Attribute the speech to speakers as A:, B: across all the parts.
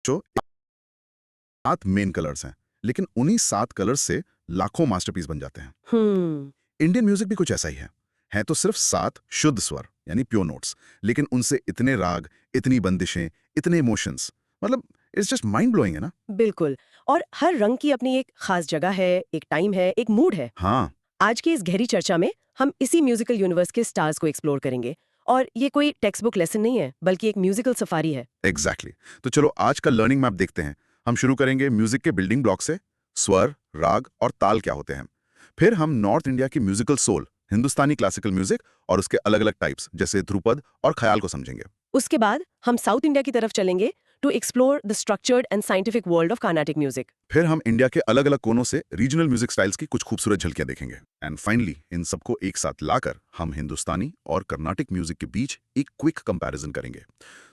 A: जो 7 main colours हैं, लेकिन उन्हीं 7 कलर्स से लाखों मास्टरपीस बन जाते हैं। इंडियन म्यूजिक भी कुछ ऐसा ही है तो सिर्फ 7 शुद्ध स्वर यानी प्योर नोट्स, लेकिन उनसे इतने राग, इतनी बंदिशें, इतने इमोशंस, मतलब इट्स जस्ट माइंड ब्लोइंग है ना।
B: बिल्कुल। और हर रंग की अपनी एक खास जगह है, एक टाइम है, एक मूड है।
A: हाँ,
B: आज की इस गहरी चर्चा में हम इसी म्यूजिकल यूनिवर्स के स्टार्स को एक्सप्लोर करेंगे। और ये कोई टेक्स्ट बुक लेसन नहीं है, बल्कि एक म्यूजिकल सफारी है।
A: एग्जैक्टली तो चलो आज का लर्निंग मैप देखते हैं। हम शुरू करेंगे म्यूजिक के बिल्डिंग ब्लॉक से, स्वर, राग और ताल क्या होते हैं। फिर हम नॉर्थ इंडिया की म्यूजिकल सोल, हिंदुस्तानी क्लासिकल म्यूजिक और उसके अलग अलग टाइप्स जैसे ध्रुपद और ख्याल को समझेंगे।
B: उसके बाद हम साउथ इंडिया की तरफ चलेंगे to explore the structured and scientific world of Carnatic music.
A: फिर हम इंडिया के अलग अलग कोनों से रीजनल म्यूजिक स्टाइल्स की कुछ खूबसूरत झलकियां देखेंगे। एंड फाइनली इन सबको एक साथ लाकर हम हिंदुस्तानी और कर्नाटिक म्यूजिक के बीच एक क्विक कंपैरिजन करेंगे।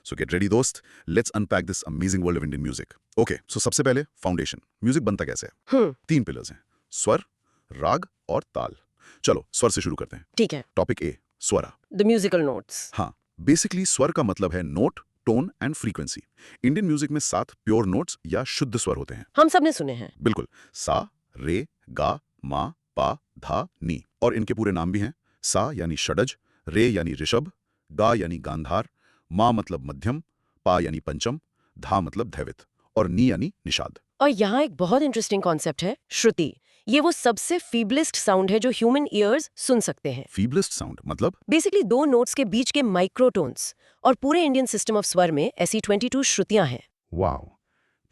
A: सो गेट रेडी दोस्त, let's unpack this amazing world of Indian music. Okay, so सबसे पहले फाउंडेशन, म्यूजिक बनता कैसे है। 3 पिलर्स हैं, स्वर, राग और ताल। चलो स्वर से शुरू करते हैं।
B: ठीक है।
A: Topic A, Swara.
B: The musical notes.
A: हाँ, बेसिकली स्वर का मतलब है note, tone and frequency. Indian music में 7 प्योर नोट्स या शुद्ध स्वर होते हैं।
B: हम सब ने सुने हैं।
A: बिल्कुल, सा, रे, गा, मा, पा, धा, नी। और इनके पूरे नाम भी हैं। सा यानी षडज, रे यानी ऋषभ, गा यानी गांधार, मा मतलब मध्यम, पा यानी पंचम, धा मतलब दैवित और नी यानी निषाद।
B: और यहाँ एक बहुत इंटरेस्टिंग कॉन्सेप्ट है, श्रुति। ये वो सबसे फीबलेस्ट साउंड है जो ह्यूमन ईयर्स सुन सकते हैं।
A: फीबलेस्ट साउंड मतलब?
B: बेसिकली 2 नोट्स के बीच के माइक्रोटोन्स। और पूरे इंडियन सिस्टम ऑफ स्वर में ऐसी 22 श्रुतियां हैं।
C: वाओ,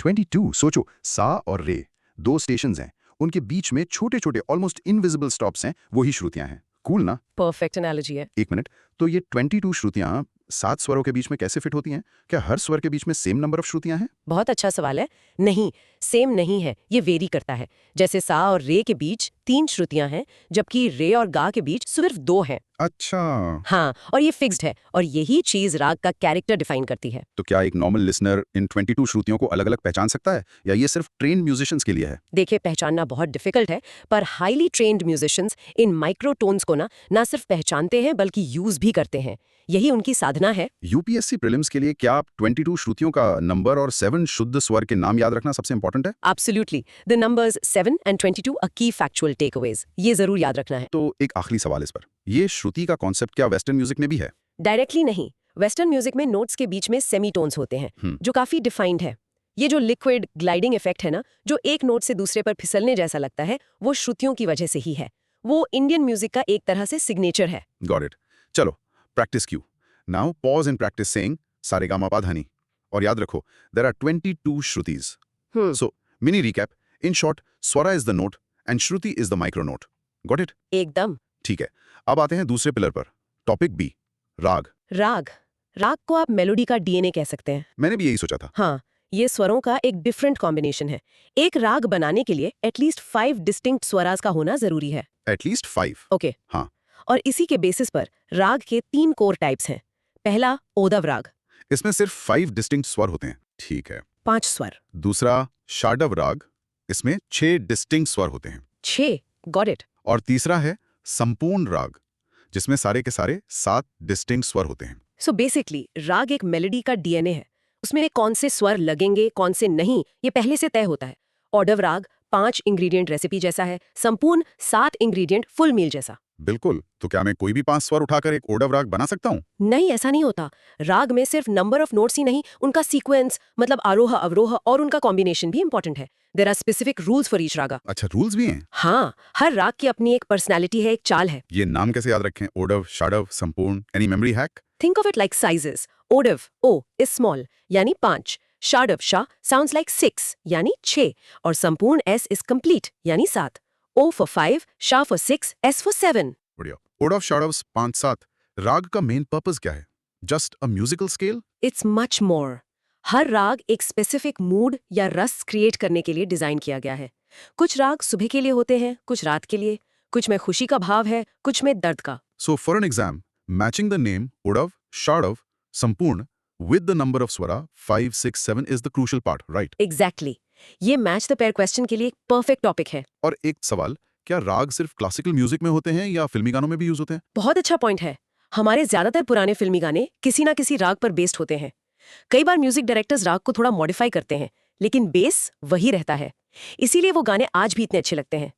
C: 22। सोचो, सा और रे 2 स्टेशंस हैं, उनके बीच में छोटे छोटे ऑलमोस्ट इनविजिबल स्टॉप्स हैं, वही श्रुतियां हैं। कूल ना?
B: परफेक्ट एनालॉजी है।
C: एक मिनट, तो ये 22 श्रुतियां 7 स्वरों के बीच में कैसे फिट होती हैं? क्या हर स्वर के बीच में सेम नंबर ऑफ श्रुतियां हैं?
B: बहुत अच्छा सवाल है। नहीं, सेम नहीं है, ये वेरी करता है। जैसे सा और रे के बीच 3 श्रुतियां हैं, जबकि रे और गा के बीच सिर्फ 2 हैं।
C: अच्छा,
B: हाँ, और ये फिक्स्ड है, और यही चीज राग का कैरेक्टर डिफाइन करती है।
C: तो क्या एक नॉर्मल लिसनर इन 22 श्रुतियों को अलग अलग पहचान सकता है, या ये सिर्फ ट्रेन्ड म्यूजिशियंस के लिए है?
B: देखिए, पहचानना बहुत डिफिकल्ट है, पर हाईली ट्रेन्ड म्यूजिशियंस इन माइक्रोटोन्स को ना सिर्फ पहचानते हैं बल्कि यूज भी करते हैं। यही उनकी साधना है।
C: यूपीएससी प्रीलिम्स के लिए क्या 22 श्रुतियों का नंबर और 7 शुद्ध स्वर के नाम याद रखना सबसे इंपॉर्टेंट है?
B: Absolutely. The numbers 7 and 22 are key factual takeaways. ये जरूर याद रखना है।
C: तो एक आखिरी सवाल इस पर, ये श्रुति का कॉन्सेप्ट क्या वेस्टर्न म्यूजिक में भी है?
B: डायरेक्टली नहीं। वेस्टर्न म्यूजिक में नोट्स के बीच में सेमीटोन्स होते हैं, जो काफी डिफाइंड है। ये जो लिक्विड ग्लाइडिंग इफेक्ट है ना, जो एक नोट से दूसरे पर फिसलने जैसा लगता है, वो श्रुतियों की वजह से ही है। वो इंडियन म्यूजिक का एक तरह से सिग्नेचर है।
C: Got it. चलो, practice cue. Now pause and practice saying सारेगामापा धनी। और याद रखो, देयर आर 22 श्रुतिज। So mini recap, in short, swara is the note and shruti is the micro note. Got it?
B: एकदम।
C: ठीक है, अब आते हैं दूसरे पिलर पर। टॉपिक बी, राग।
B: राग को आप मेलोडी का डीएनए कह सकते हैं।
C: मैंने भी यही सोचा था।
B: हाँ, ये स्वरों का एक डिफरेंट कॉम्बिनेशन है। एक राग बनाने के लिए एटलीस्ट 5 डिस्टिंक्ट स्वराज का होना जरूरी है।
C: एटलीस्ट 5।
B: ओके।
C: हाँ।
B: और इसी के बेसिस पर राग के 3 कोर टाइप्स हैं। पहला, ओदव राग।
C: इसमें सिर्फ 5 डिस्टिंक्ट स्वर होते हैं। ठीक है।
B: 5 स्वर।
C: दूसरा, शाडव राग। इसमें 6 डिस्टिंक्ट स्वर होते हैं।
B: 6, गॉट इट।
C: और तीसरा है संपूर्ण राग, जिसमें सारे के सारे 7 डिस्टिंक्ट स्वर होते हैं।
B: सो बेसिकली राग एक मेलोडी का डीएनए है। उसमें कौन से स्वर लगेंगे, कौन से नहीं, ये पहले से तय होता है। ओडव राग 5 इंग्रेडिएंट रेसिपी जैसा है, संपूर्ण 7 इंग्रेडिएंट फुल मील जैसा।
C: बिल्कुल। तो क्या मैं कोई भी 5 स्वर उठाकर एक ओडव राग बना सकता हूँ?
B: नहीं, ऐसा नहीं होता। राग में सिर्फ नंबर ऑफ नोट्स ही नहीं, उनका सीक्वेंस मतलब आरोह अवरोह और उनका कॉम्बिनेशन भी इंपॉर्टेंट है। There are specific rules for each raga.
C: अच्छा, रूल्स भी हैं?
B: हाँ, हर राग की अपनी एक पर्सनैलिटी है, एक चाल है।
C: ये नाम कैसे याद रखें? ओडव, शाडव, संपूर्ण। Any memory hack?
B: Think of it like sizes. Odav, O is small, यानी 5. Shadav, Sha sounds like 6, यानी 6. और संपूर्ण S is complete, यानी 7. O for 5, Sha for 6, S for 7.
C: बढ़िया। ओडव, शाडव, 5-7। राग का मेन पर्पस क्या है? Just a musical scale?
B: It's much more. हर राग एक स्पेसिफिक मूड या रस क्रिएट करने के लिए डिजाइन किया गया है। कुछ राग सुबह के लिए होते हैं, कुछ रात के लिए, कुछ में खुशी का भाव है, कुछ में दर्द का।
C: So for an exam, matching the name Odav, Shadav, Sampurna with the number of swara 5, 6, 7 is the crucial part, right?
B: Exactly. ये मैच द पेयर क्वेश्चन के लिए एक परफेक्ट टॉपिक है।
C: और एक सवाल, क्या राग सिर्फ क्लासिकल म्यूजिक में होते हैं या फिल्मी गानों में भी यूज होते हैं?
B: बहुत अच्छा पॉइंट है। हमारे ज्यादातर पुराने फिल्मी गाने किसी ना किसी राग पर बेस्ड होते हैं। कई बार म्यूजिक डायरेक्टर्स राग को थोड़ा मॉडिफाई करते हैं, लेकिन बेस वही रहता है। इसीलिए वो गाने आज भी इतने अच्छे लगते हैं।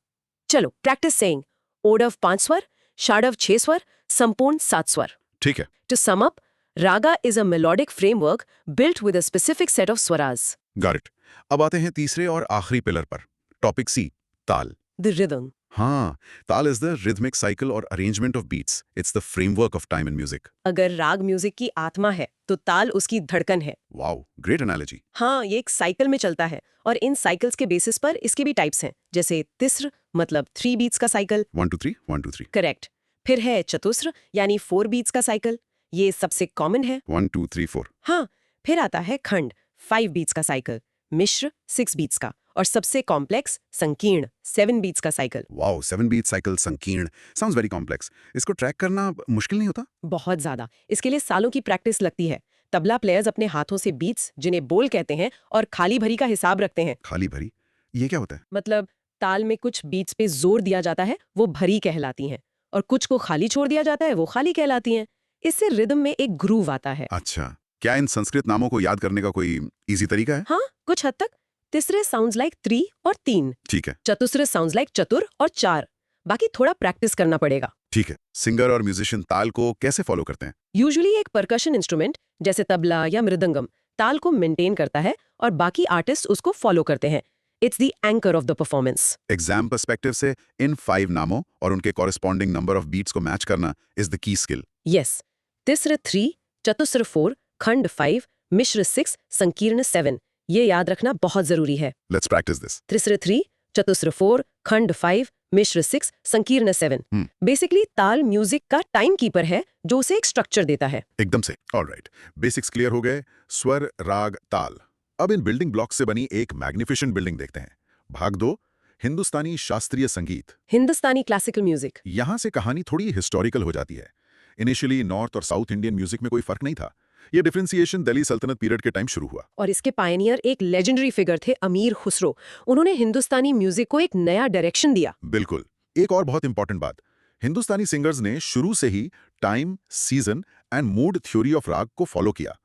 B: चलो प्रैक्टिस सेइंग ओडव 5 स्वर, षाडव 6 स्वर, संपूर्ण 7 स्वर।
C: ठीक है।
B: To sum up, raga is a melodic framework built with a specific set of swaras.
C: Got it. अब आते हैं तीसरे और आखिरी पिलर पर, टॉपिक सी, ताल।
B: The rhythm.
C: हाँ, taal is the rhythmic cycle और arrangement of beats. It's the framework of time in music.
B: अगर राग म्यूजिक की आत्मा है, तो ताल उसकी धड़कन है।
C: Wow, great analogy.
B: हाँ, ये एक साइकिल में चलता है और इन साइकिल्स के बेसिस पर इसके भी टाइप्स हैं, जैसे तिस्र मतलब 3 बीट्स का साइकिल।
C: 1 2 3 1 2 3।
B: करेक्ट। फिर है चतुस्र यानी 4 बीट्स का साइकिल, ये सबसे कॉमन है।
C: 1 2 3 4।
B: हाँ, फिर आता है खंड 5 बीट्स का साइकिल, मिश्र 6 बीट्स का, और सबसे कॉम्प्लेक्स संकीर्ण 7 बीट्स का साइकिल।
C: वाओ, 7 बीट साइकिल संकीर्ण। Sounds very complex. इसको ट्रैक करना मुश्किल नहीं होता?
B: बहुत ज्यादा। इसके लिए सालों की प्रैक्टिस लगती है। तबला प्लेयर्स अपने हाथों से बीट्स, जिन्हें बोल कहते हैं, और खाली भरी का हिसाब रखते हैं।
C: खाली भरी, ये क्या होता है?
B: मतलब ताल में कुछ बीट्स पे जोर दिया जाता है, वो भरी कहलाती हैं, और कुछ को खाली छोड़ दिया जाता है, वो खाली कहलाती हैं। इससे रिदम में एक ग्रूव आता है।
C: अच्छा, क्या इन संस्कृत नामों को याद करने का कोई इजी तरीका है?
B: हाँ, कुछ हद तक। तिसरे साउंड्स लाइक 3 और 3।
C: ठीक है।
B: चतुस्र साउंड्स लाइक चतुर और 4। बाकी थोड़ा प्रैक्टिस करना पड़ेगा।
C: ठीक है। सिंगर और म्यूजिशियन ताल को कैसे फॉलो करते हैं?
B: यूजुअली एक परकशन इंस्ट्रूमेंट जैसे तबला या मृदंगम ताल को मेंटेन करता है और बाकी आर्टिस्ट उसको फॉलो करते हैं। It's the anchor of the performance.
C: Exam perspective से इन 5 नामों और उनके कॉरेस्पॉन्डिंग नंबर ऑफ बीट्स को मैच करना is the key skill.
B: Yes. Tisra 3, chatusra 4, khanda 5, मिश्र 6, संकीर्ण 7। ये याद रखना बहुत जरूरी है।
C: Let's practice this.
B: Tisra 3, chatusra 4, khanda 5, मिश्र 6, संकीर्ण 7। बेसिकली ताल म्यूजिक का टाइम कीपर है जो उसे एक स्ट्रक्चर देता है।
C: एकदम से। ऑलराइट, बेसिक्स क्लियर हो गए। स्वर, राग, ताल। अब इन बिल्डिंग ब्लॉक्स से बनी एक मैग्निफिसेंट बिल्डिंग देखते हैं। भाग 2, हिंदुस्तानी शास्त्रीय संगीत।
B: हिंदुस्तानी क्लासिकल म्यूजिक।
C: यहां से कहानी थोड़ी हिस्टोरिकल हो जाती है। इनिशियली नॉर्थ और साउथ इंडियन म्यूजिक में कोई फर्क नहीं था। ये डिफरेंशिएशन दिल्ली सल्तनत पीरियड के टाइम शुरू हुआ।
B: और इसके पायनियर एक लेजेंडरी फिगर थे अमीर खुसरो। उन्होंने हिंदुस्तानी म्यूजिक को एक नया डायरेक्शन दिया।
C: बिल्कुल। एक और बहुत इंपॉर्टेंट बात, हिंदुस्तानी सिंगर्स ने शुरू से ही time, season and mood theory of raag को फॉलो किया।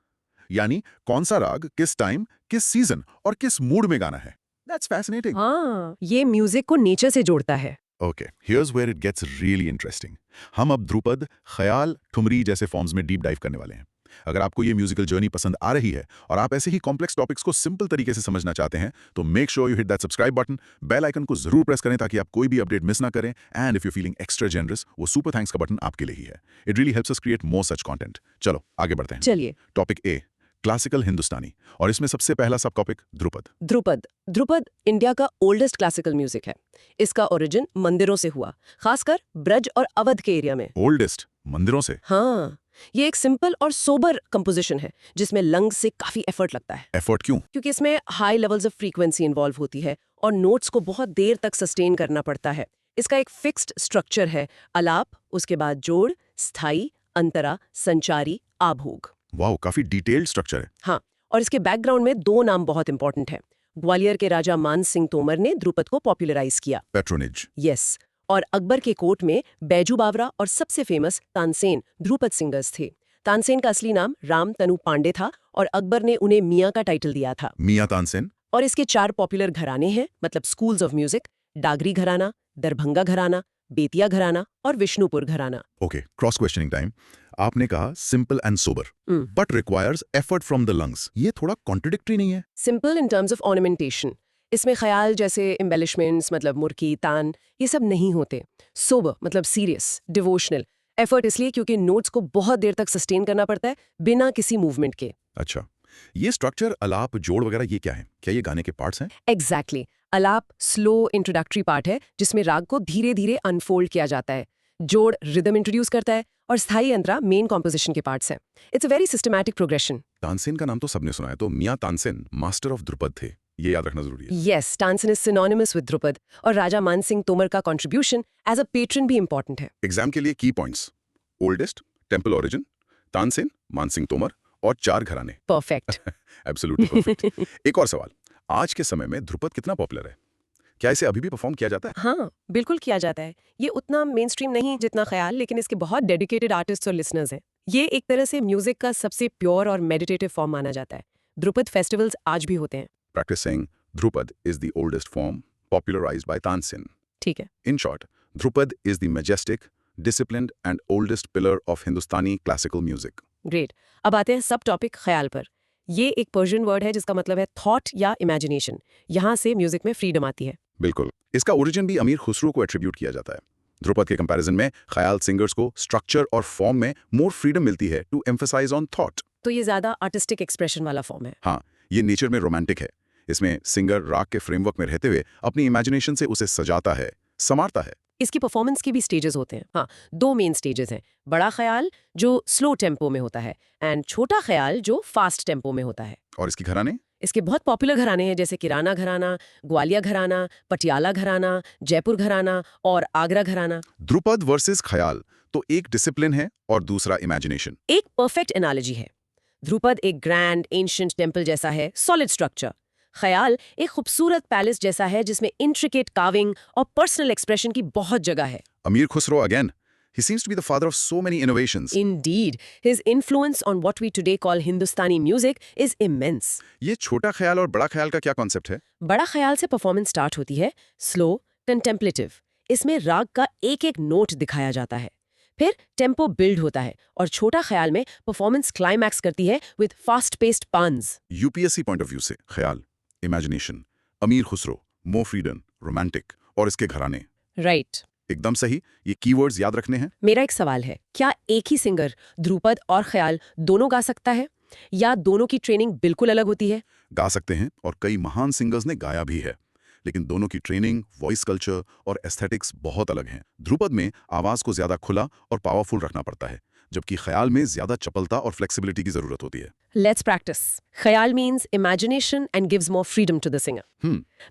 C: यानी कौन सा राग किस टाइम, किस सीजन और किस मूड में गाना है। That's fascinating.
B: हाँ, ये म्यूजिक को नेचर से जोड़ता है।
C: Okay, here's where it gets really interesting. हम अब ध्रुपद, ख्याल, ठुमरी जैसे फॉर्म्स में डीप डाइव करने वाले हैं। अगर आपको ये म्यूजिकल जर्नी पसंद आ रही है और आप ऐसे ही कॉम्प्लेक्स टॉपिक्स को सिंपल तरीके से समझना चाहते हैं, तो make sure you hit that subscribe button, bell icon को जरूर प्रेस करें ताकि आप कोई भी अपडेट मिस ना करें। And if you feeling extra generous, वो सुपर थैंक्स का बटन आपके लिए ही है। It really helps us create more such content. चलो आगे बढ़ते हैं।
B: चलिए।
C: टॉपिक ए, क्लासिकल हिंदुस्तानी, और इसमें सबसे पहला सब टॉपिक ध्रुपद।
B: ध्रुपद इंडिया का ओल्डेस्ट क्लासिकल म्यूजिक है। इसका ओरिजिन मंदिरों से हुआ, खासकर ब्रज और अवध के एरिया में।
C: ओल्डेस्ट मंदिरों से?
B: हाँ, ये एक सिंपल और सोबर कंपोजिशन है जिसमें लंग से काफी एफर्ट लगता है।
C: एफर्ट क्यों?
B: क्योंकि इसमें high levels of frequency involve होती है और नोट्स को बहुत देर तक सस्टेन करना पड़ता है। इसका एक फिक्स्ड स्ट्रक्चर है, अलाप, उसके बाद जोड़, स्थाई, अंतरा, संचारी, आभोग।
C: वाओ, काफी डिटेल्ड स्ट्रक्चर है।
B: हाँ, और इसके बैकग्राउंड में 2 नाम बहुत इंपॉर्टेंट है। ग्वालियर के राजा मान सिंह तोमर ने ध्रुपद को पॉपुलराइज किया।
C: पेट्रोनेज।
B: यस। और अकबर के कोर्ट में बैजू बावरा और सबसे फेमस तानसेन ध्रुपद सिंगर्स थे। तानसेन का असली नाम राम तनु पांडे था और अकबर ने उन्हें मियाँ का टाइटल दिया था।
C: मियाँ तानसेन।
B: और इसके 4 पॉपुलर घराने हैं, मतलब स्कूल्स ऑफ म्यूजिक: डागरी घराना, दरभंगा घराना, बेतिया घराना और विष्णुपुर घराना।
C: Okay, cross questioning time. आपने कहा simple and sober, but requires effort from the lungs. ये थोड़ा कॉन्ट्रडिक्टरी नहीं है?
B: Simple in terms of ornamentation. इसमें ख्याल जैसे एम्बेलिशमेंट्स, मतलब मुर्की, तान, ये सब नहीं होते। सोबर मतलब सीरियस, डिवोशनल। एफर्ट इसलिए क्योंकि नोट्स को बहुत देर तक सस्टेन करना पड़ता है बिना किसी मूवमेंट के।
C: अच्छा, ये स्ट्रक्चर, अलाप, जोड़ वगैरह, ये क्या है? क्या ये गाने के पार्ट्स हैं?
B: एग्जैक्टली। अलाप स्लो इंट्रोडक्टरी पार्ट है जिसमें राग को धीरे धीरे अनफोल्ड किया जाता है। जोड़ रिदम इंट्रोड्यूस करता है और स्थाई अंतरा मेन कॉम्पोजिशन के पार्ट्स हैं। It's a very systematic progression.
C: Tansen का नाम तो सबने सुना है, तो मियाँ तानसेन मास्टर ऑफ ध्रुपद थे, ये याद रखना जरूरी है।
B: Yes, Tansen is synonymous with Dhrupad और राजा मान सिंह तोमर का कंट्रीब्यूशन एज अ पेट्रन भी इंपॉर्टेंट है।
C: एग्जाम के लिए की points: oldest, temple origin, Tansen, मान सिंह तोमर और 4 घराने।
B: परफेक्ट।
C: Absolutely perfect. एक और सवाल, आज के समय में ध्रुपद कितना पॉपुलर है? क्या इसे अभी भी परफॉर्म किया जाता है?
B: हाँ, बिल्कुल किया जाता है। ये उतना मेन स्ट्रीम नहीं जितना ख्याल, लेकिन इसके बहुत डेडिकेटेड आर्टिस्ट और लिसनर्स हैं। ये एक तरह से म्यूजिक का सबसे प्योर और मेडिटेटिव फॉर्म माना जाता है। ध्रुपद फेस्टिवल्स आज भी होते हैं।
C: Practicing Dhrupad is the oldest form, popularized by Tansin.
B: ठीक है।
C: In short, Dhrupad is the majestic, disciplined and oldest pillar of Hindustani classical music.
B: Great. अब आते हैं सब टॉपिक ख्याल पर। ये एक पर्शियन वर्ड है जिसका मतलब है थॉट या इमेजिनेशन। यहाँ से म्यूजिक में फ्रीडम आती है।
C: बिल्कुल। इसका ओरिजिन भी अमीर खुसरो को एट्रीब्यूट किया जाता है। ध्रुपद के कंपैरिजन में ख्याल सिंगर्स को स्ट्रक्चर और फॉर्म में मोर फ्रीडम मिलती है टू एम्फसाइज ऑन थॉट।
B: तो ये ज्यादा आर्टिस्टिक एक्सप्रेशन वाला फॉर्म है।
C: हाँ, ये नेचर में रोमांटिक है। इसमें सिंगर राग के फ्रेमवर्क में रहते हुए अपनी इमेजिनेशन से उसे सजाता है, संवारता है।
B: इसकी परफॉर्मेंस के भी स्टेजेस होते हैं। हाँ, 2 मेन स्टेजेस हैं। बड़ा ख्याल जो स्लो टेम्पो में होता है एंड छोटा ख्याल जो फास्ट टेम्पो में होता है।
C: और इसकी घराने?
B: इसके बहुत पॉपुलर घराने हैं जैसे किराना घराना, ग्वालियर घराना, पटियाला घराना, जयपुर घराना और आगरा घराना।
C: ध्रुपद वर्सेस ख्याल तो एक डिसिप्लिन है और दूसरा इमेजिनेशन।
B: एक परफेक्ट एनालॉजी है। ध्रुपद एक ग्रैंड एंशिएंट टेम्पल जैसा है, सॉलिड स्ट्रक्चर। ख्याल एक खूबसूरत पैलेस जैसा है जिसमें इंट्रिकेट कार्विंग और पर्सनल एक्सप्रेशन की बहुत जगह है।
C: अमीर Khusro again, he seems to be the father of so many innovations.
B: Indeed, his influence on what we today call Hindustani music is immense.
C: ये छोटा ख्याल और बड़ा ख्याल का क्या कॉन्सेप्ट है?
B: बड़ा ख्याल से परफॉर्मेंस स्टार्ट होती है स्लो, कंटेम्पलेटिव। इसमें राग का एक एक नोट दिखाया जाता है। फिर टेम्पो बिल्ड होता है और छोटा ख्याल में परफॉर्मेंस क्लाइमैक्स करती है विद फास्ट पेस्ड पांस।
C: यूपीएससी पॉइंट ऑफ व्यू से ख्याल, इमेजिनेशन, अमीर खुसरो, मोर फ्रीडम, रोमांटिक और इसके घराने।
B: राइट।
C: एकदम सही। ये कीवर्ड्स याद रखने हैं।
B: मेरा एक सवाल है, क्या एक ही सिंगर ध्रुपद और ख्याल दोनों गा सकता है या दोनों की ट्रेनिंग बिल्कुल अलग होती है?
C: गा सकते हैं और कई महान सिंगर्स ने गाया भी है, लेकिन दोनों की ट्रेनिंग, वॉइस कल्चर और एस्थेटिक्स बहुत अलग हैं। ध्रुपद में आवाज को ज्यादा खुला और पावरफुल रखना पड़ता है, जबकि ख्याल में ज्यादा चपलता और फ्लेक्सिबिलिटी की जरूरत होती है।
B: Let's practice. ख्याल means imagination and gives more freedom to the singer.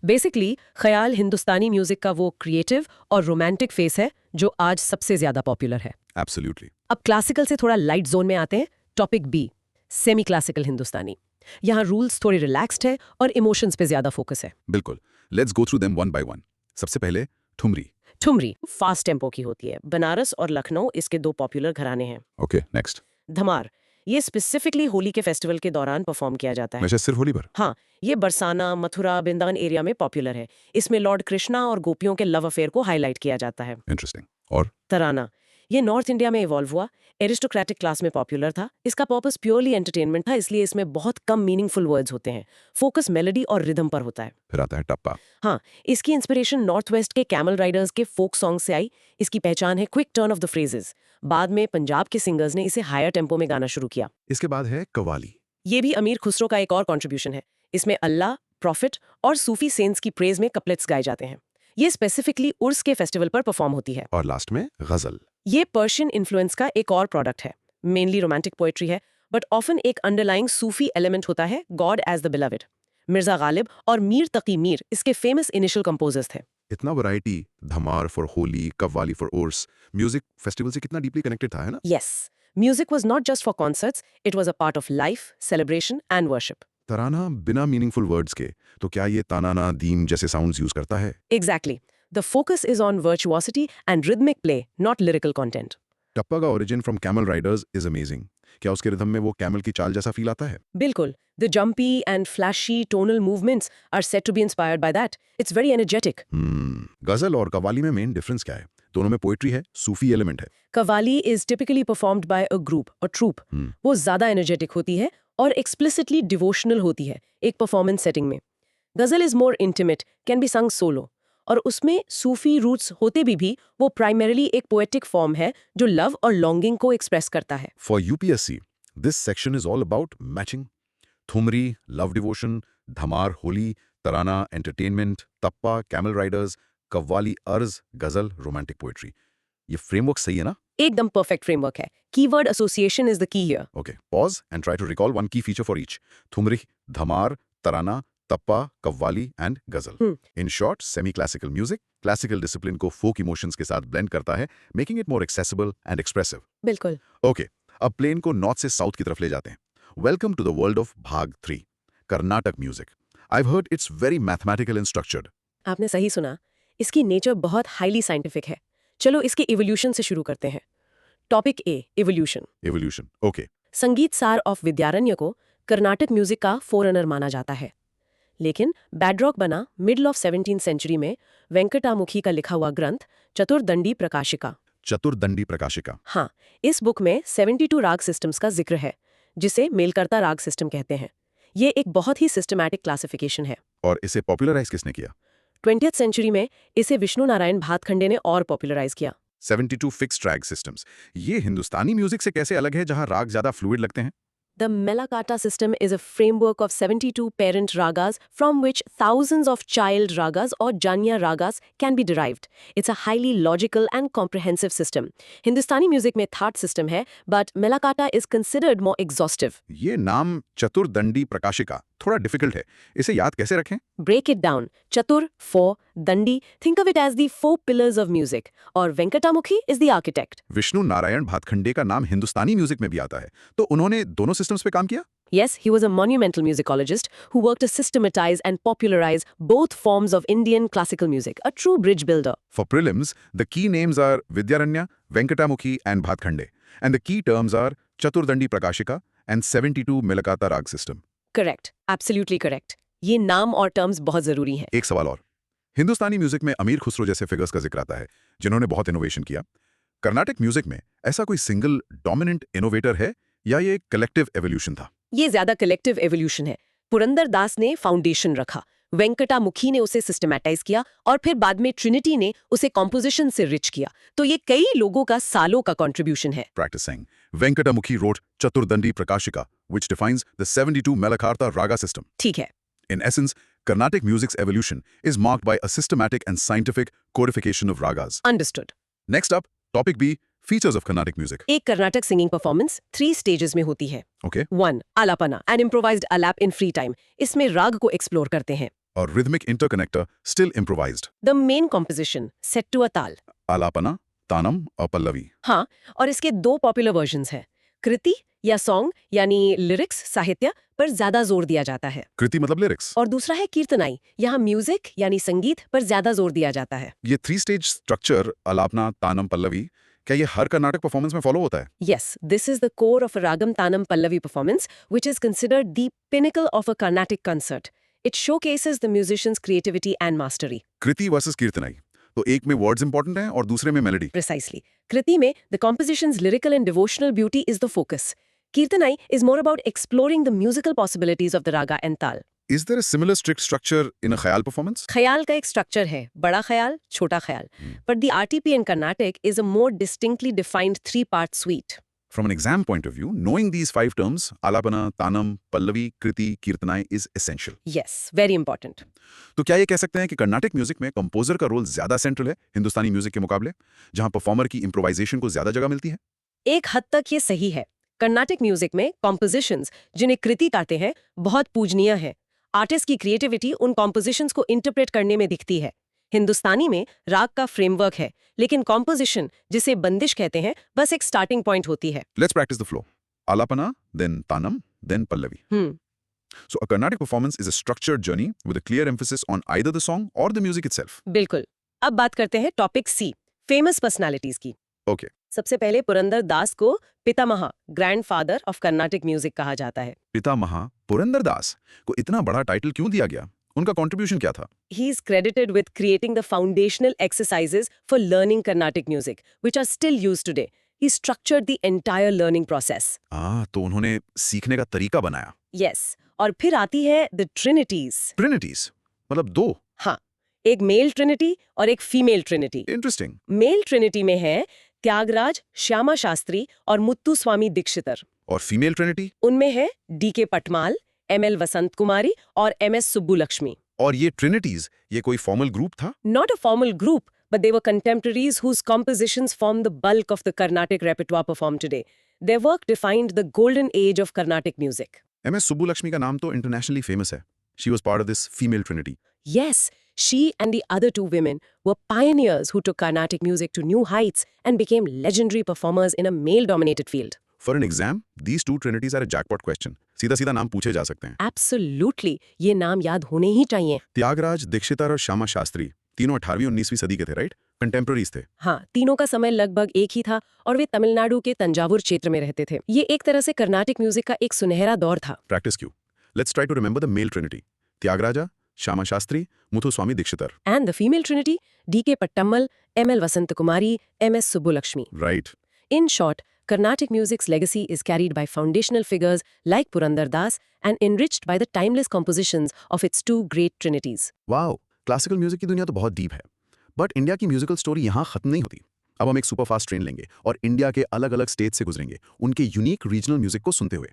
B: Basically, ख्याल हिंदुस्तानी म्यूजिक का वो क्रिएटिव और रोमांटिक फेस है जो आज सबसे ज्यादा पॉपुलर है।
C: एब्सोल्युटली।
B: अब क्लासिकल से थोड़ा लाइट जोन में आते हैं। टॉपिक बी, सेमी क्लासिकल हिंदुस्तानी। यहाँ रूल्स थोड़े रिलैक्स्ड है और इमोशंस पे ज्यादा फोकस है।
C: बिल्कुल। Let's go through them one by one. सबसे पहले ठुमरी।
B: ठुमरी फास्ट टेम्पो की होती है। बनारस और लखनऊ इसके 2 पॉपुलर घराने हैं।
C: Okay, next.
B: धमार, ये स्पेसिफिकली होली के फेस्टिवल के दौरान परफॉर्म किया जाता है।
C: वैसे सिर्फ होली पर?
B: हाँ, ये बरसाना, मथुरा, वृंदावन एरिया में पॉपुलर है। इसमें लॉर्ड कृष्णा और गोपियों के लव अफेयर को हाईलाइट किया जाता है।
C: इंटरेस्टिंग। और
B: तराना, ये नॉर्थ इंडिया में इवॉल्व हुआ, एरिस्टोक्रेटिक क्लास में पॉपुलर था। इसका पर्पस प्योरली एंटरटेनमेंट था, इसलिए इसमें बहुत कम मीनिंगफुल वर्ड्स होते हैं। फोकस मेलोडी और रिदम पर होता है।
C: फिर आता है टप्पा।
B: हाँ, इसकी इंस्पिरेशन नॉर्थ वेस्ट के कैमल राइडर्स के फोक सॉन्ग से आई। इसकी पहचान है quick turn off the phrases. बाद में पंजाब के सिंगर्स ने इसे हायर टेम्पो में गाना शुरू किया।
C: इसके बाद है कव्वाली।
B: ये भी अमीर खुसरो का एक और कंट्रीब्यूशन है। इसमें अल्लाह, प्रॉफिट और सूफी सेंट्स की प्रेज में कपलेट्स गाए जाते हैं। ये स्पेसिफिकली उर्स के फेस्टिवल पर परफॉर्म होती है।
C: और लास्ट में गजल।
B: ये पर्शियन इन्फ्लुएंस का एक और प्रोडक्ट है। मेनली रोमांटिक पोएट्री है, बट ऑफन एक अंडरलाइंग सूफी एलिमेंट होता है, God as the beloved. Mirza Ghalib और मीर तकी मीर इसके फेमस इनिशियल कंपोजर्स थे।
C: इतना variety, dhamar for Holi, qawwali for Urs, music festival से कितना डीपली कनेक्टेड था, है ना?
B: Yes, music was not just for concerts, it was a part of life, celebration and worship.
C: तराना बिना मीनिंगफुल वर्ड्स के, तो क्या ये तानाना, दीम जैसे साउंड्स यूज करता है?
B: Exactly. The focus is on virtuosity and rhythmic play, not lyrical content.
C: टप्पा का origin from camel Riders is amazing. क्या उसके रिदम में वो कैमल की चाल जैसा फील आता है?
B: बिल्कुल. The jumpy and flashy tonal movements are said to be inspired by that. It's very energetic.
C: गजल और कव्वाली में मेन डिफरेंस क्या है? दोनों में पोएट्री है, सूफी एलिमेंट है।
B: Qawwali is typically performed by a group or troupe. वो ज्यादा energetic होती है और explicitly devotional होती है एक performance setting में. गजल is more intimate, can be sung solo. और उसमें सूफी रूट्स होते भी वो प्राइमरीली एक पोएटिक फॉर्म है जो लव और लॉन्गिंग को एक्सप्रेस करता है।
C: For UPSC this section is all about matching. Thumri love devotion, dhamar Holi, tarana entertainment, tappa camel riders, qawwali अर्ज, गजल रोमांटिक पोएट्री। ये फ्रेमवर्क सही है ना?
B: एकदम परफेक्ट फ्रेमवर्क है। Keyword association is the key here.
C: Okay, pause and try to recall one key feature for each. Thumri, dhamar, tarana, tappa, qawwali and ghazal. In short, semi classical music classical discipline को folk emotions के साथ blend करता है, making it more accessible and expressive.
B: बिल्कुल।
C: Okay, अब plane को north से south की तरफ ले जाते हैं। Welcome to the world of भाग 3, Karnataka music. I've heard it's very mathematical and structured.
B: आपने सही सुना। इसकी नेचर बहुत हाईली साइंटिफिक है। चलो इसके इवोल्यूशन से शुरू करते हैं। टॉपिक ए, इवोल्यूशन।
C: Evolution, okay.
B: संगीत सार ऑफ विद्यारण्य को कर्नाटक म्यूजिक का फोरनर माना जाता है, लेकिन बैडरॉक बना मिडल ऑफ 17th सेंचुरी में वेंकटामुखी का लिखा हुआ ग्रंथ चतुर्दंडी प्रकाशिका।
C: चतुर्दंडी प्रकाशिका।
B: हाँ, इस बुक में 72 राग सिस्टम्स का जिक्र है, जिसे मेलकर्ता राग सिस्टम कहते हैं। ये एक बहुत ही सिस्टमैटिक क्लासिफिकेशन है।
C: और इसे पॉपुलराइज किसने किया?
B: 20th सेंचुरी में इसे विष्णु नारायण भातखंडे ने और पॉपुलराइज किया।
C: 72 फिक्स्ड रैग सिस्टम्स, ये हिंदुस्तानी म्यूजिक से कैसे अलग है जहां राग ज्यादा फ्लूइड लगते हैं?
B: The Melakata system is a framework of 72 parent ragas from which thousands of child ragas or janya ragas can be derived. It's a highly logical and comprehensive system. Hindustani music में third system है, but Melakata is considered more exhaustive.
C: ये नाम चतुर्दंडी प्रकाशिका थोड़ा difficult है, इसे याद कैसे रखें?
B: Break it down. Chatur, 4, Dandi, think of it as the 4 pillars of music. और Venkatamukhi is the architect.
C: Vishnu Narayan Bhatkhande का नाम हिंदुस्तानी म्यूजिक में भी आता है, तो उन्होंने दोनों सिस्टम्स पे काम किया?
B: Yes, he was a monumental musicologist who worked to systematize and popularize both forms of Indian classical music, a true bridge builder.
C: For prelims, the key names are Vidyaranya, Venkatamukhi and Bhatkhande, and the key terms are Chaturdandi Prakashika and 72 Melakata Rag System.
B: Correct, absolutely correct. ये नाम और terms बहुत जरूरी हैं।
C: एक सवाल और, हिंदुस्तानी music में अमीर खुसरो जैसे फिगर्स का जिक्र आता है, जिन्होंने बहुत इनोवेशन किया। कर्नाटक म्यूजिक में ऐसा कोई सिंगल डोमिनेंट इनोवेटर है या ये कलेक्टिव एवोल्यूशन था?
B: ये ज्यादा कलेक्टिव एवोल्यूशन है। पुरंदर दास ने फाउंडेशन रखा, वेंकटामुखी ने उसे सिस्टमैटाइज किया और फिर बाद में ट्रिनिटी ने उसे कॉम्पोजिशन से रिच किया। तो ये कई लोगों का सालों का कंट्रीब्यूशन है।
C: Practicing. Venkatamukhi wrote Chaturdandi Prakashika, which defines the 72 Melakata Raga system.
B: ठीक है।
C: In essence, Carnatic music's evolution is marked by a systematic and scientific codification of ragas.
B: Understood.
C: Next up, topic B, features of Carnatic music.
B: एक Karnataka singing performance 3 stages में होती है।
C: Okay?
B: 1. आलापना, N improvised आलाप in free time. इसमें राग को explore करते हैं।
C: Or rhythmic interconnector, still improvised.
B: The main composition, set to a taal.
C: Alapana, Tanam or Pallavi.
B: हाँ, और इसके 2 पॉपुलर वर्जन्स हैं। कृति या सॉन्ग यानी लिरिक्स साहित्य पर ज्यादा जोर दिया जाता है,
C: Kriti मतलब lyrics.
B: और दूसरा है कीर्तनाई, यहाँ म्यूजिक यानी संगीत पर ज्यादा जोर दिया जाता है।
C: ये 3-stage structure, Alapna, Tanam, Pallavi, क्या ये हर कर्नाटक परफॉर्मेंस में फॉलो होता है?
B: Yes, this is the core of a Ragam Tanam Pallavi performance, which is considered the pinnacle of a Carnatic concert. It showcases the musician's creativity and mastery.
C: Kriti versus kirtanai, तो एक में words important हैं और दूसरे में melody.
B: Precisely. Kriti में, the composition's lyrical and devotional beauty is the focus. Kirtanai is more about exploring the musical possibilities of the raga and tal.
C: Is there a similar strict structure in a khayal performance?
B: ख्याल का एक structure है, बड़ा ख्याल, छोटा ख्याल. But the RTP in Carnatic is a more distinctly defined 3-part suite.
C: From an exam point of view, knowing these 5 terms, Alapana, Tanam, Pallavi, Kriti, Kirtanai is essential.
B: Yes, very important.
C: तो क्या ये कह सकते हैं कि Carnatic music में composer का role ज्यादा सेंट्रल है हिंदुस्तानी म्यूजिक के मुकाबले, जहां परफॉर्मर की इम्प्रोवाइजेशन को ज्यादा जगह मिलती है?
B: एक हद तक ये सही है। कर्नाटिक म्यूजिक में कॉम्पोजिशंस जिन्हें कृति कहते हैं बहुत पूजनीय है। आर्टिस्ट की क्रिएटिविटी उन कॉम्पोजिशंस को इंटरप्रेट करने में दिखती है। हिंदुस्तानी में राग का फ्रेमवर्क है, लेकिन कॉम्पोजिशन जिसे बंदिश कहते हैं बस एक स्टार्टिंग पॉइंट होती है।
C: Let's practice the flow. Alapana, then Tanam, then Pallavi. So a Carnatic performance is a structured journey with a clear emphasis on either the song or the music itself.
B: बिल्कुल। अब बात करते हैं topic सी, famous personalities की।
C: Okay.
B: सबसे पहले पुरंदर दास को पितामह, grandfather of Carnatic music कहा जाता है।
C: पितामह पुरंदर दास को इतना बड़ा टाइटल क्यों दिया गया? उनका कंट्रीब्यूशन क्या था?
B: He is credited with creating the foundational exercises for learning Carnatic music, which are still used today. He structured the entire learning process.
C: तो उन्होंने सीखने का तरीका बनाया।
B: Yes, और फिर आती है the Trinities.
C: Trinities, मतलब 2।
B: हाँ, एक मेल ट्रिनिटी और एक female trinity.
C: Interesting.
B: Male trinity में है त्यागराज, श्यामा शास्त्री और मुत्तु स्वामी दीक्षितर।
C: और फीमेल ट्रिनिटी?
B: उनमें है डी.के. पटमाल, एम.एल. वसंत कुमारी और एम.एस. सुब्बुलक्ष्मी।
C: और ये ट्रिनिटीज, ये कोई फॉर्मल ग्रुप था?
B: Not a formal group, but they were contemporaries whose compositions form the bulk of the Carnatic repertoire performed today. Their work defined the golden age of Carnatic music.
C: M S. Subbulakshmi का नाम तो internationally famous है। She was part of this female trinity.
B: Yes, she and the other 2 women were pioneers who took Carnatic music to new heights and became legendary performers in a male-dominated field.
C: For an exam, these 2 trinities are a jackpot question. सीधा-सीधा नाम पूछे जा सकते हैं।
B: Absolutely, ये नाम याद होने ही चाहिए।
C: त्यागराज, दीक्षितर और श्यामा शास्त्री तीनों 18वीं 19वीं सदी के थे, राइट? कंटेम्प्रेरीज थे।
B: हाँ, तीनों का समय लगभग एक ही था और वे तमिलनाडु के तंजावुर क्षेत्र में रहते थे। ये एक तरह से कर्नाटिक म्यूजिक का एक सुनहरा दौर था।
C: Practice cue. Let's try to remember the male trinity. Tyagaraja, Shyama Shastri, Muthuswami Dikshitar.
B: And the female trinity, D K. Pattammal, M.L. Vasant Kumari, M.S. Subbulakshmi.
C: Right.
B: In short, Carnatic music's legacy is carried by foundational figures like Purandar Das and enriched by the timeless compositions of its two great trinities.
C: Wow, classical music की दुनिया तो बहुत deep है, but India की musical story यहाँ खत्म नहीं होती। अब हम एक सुपरफास्ट ट्रेन लेंगे और इंडिया के अलग अलग स्टेट से गुजरेंगे, उनके यूनिक रीजनल म्यूजिक को सुनते हुए।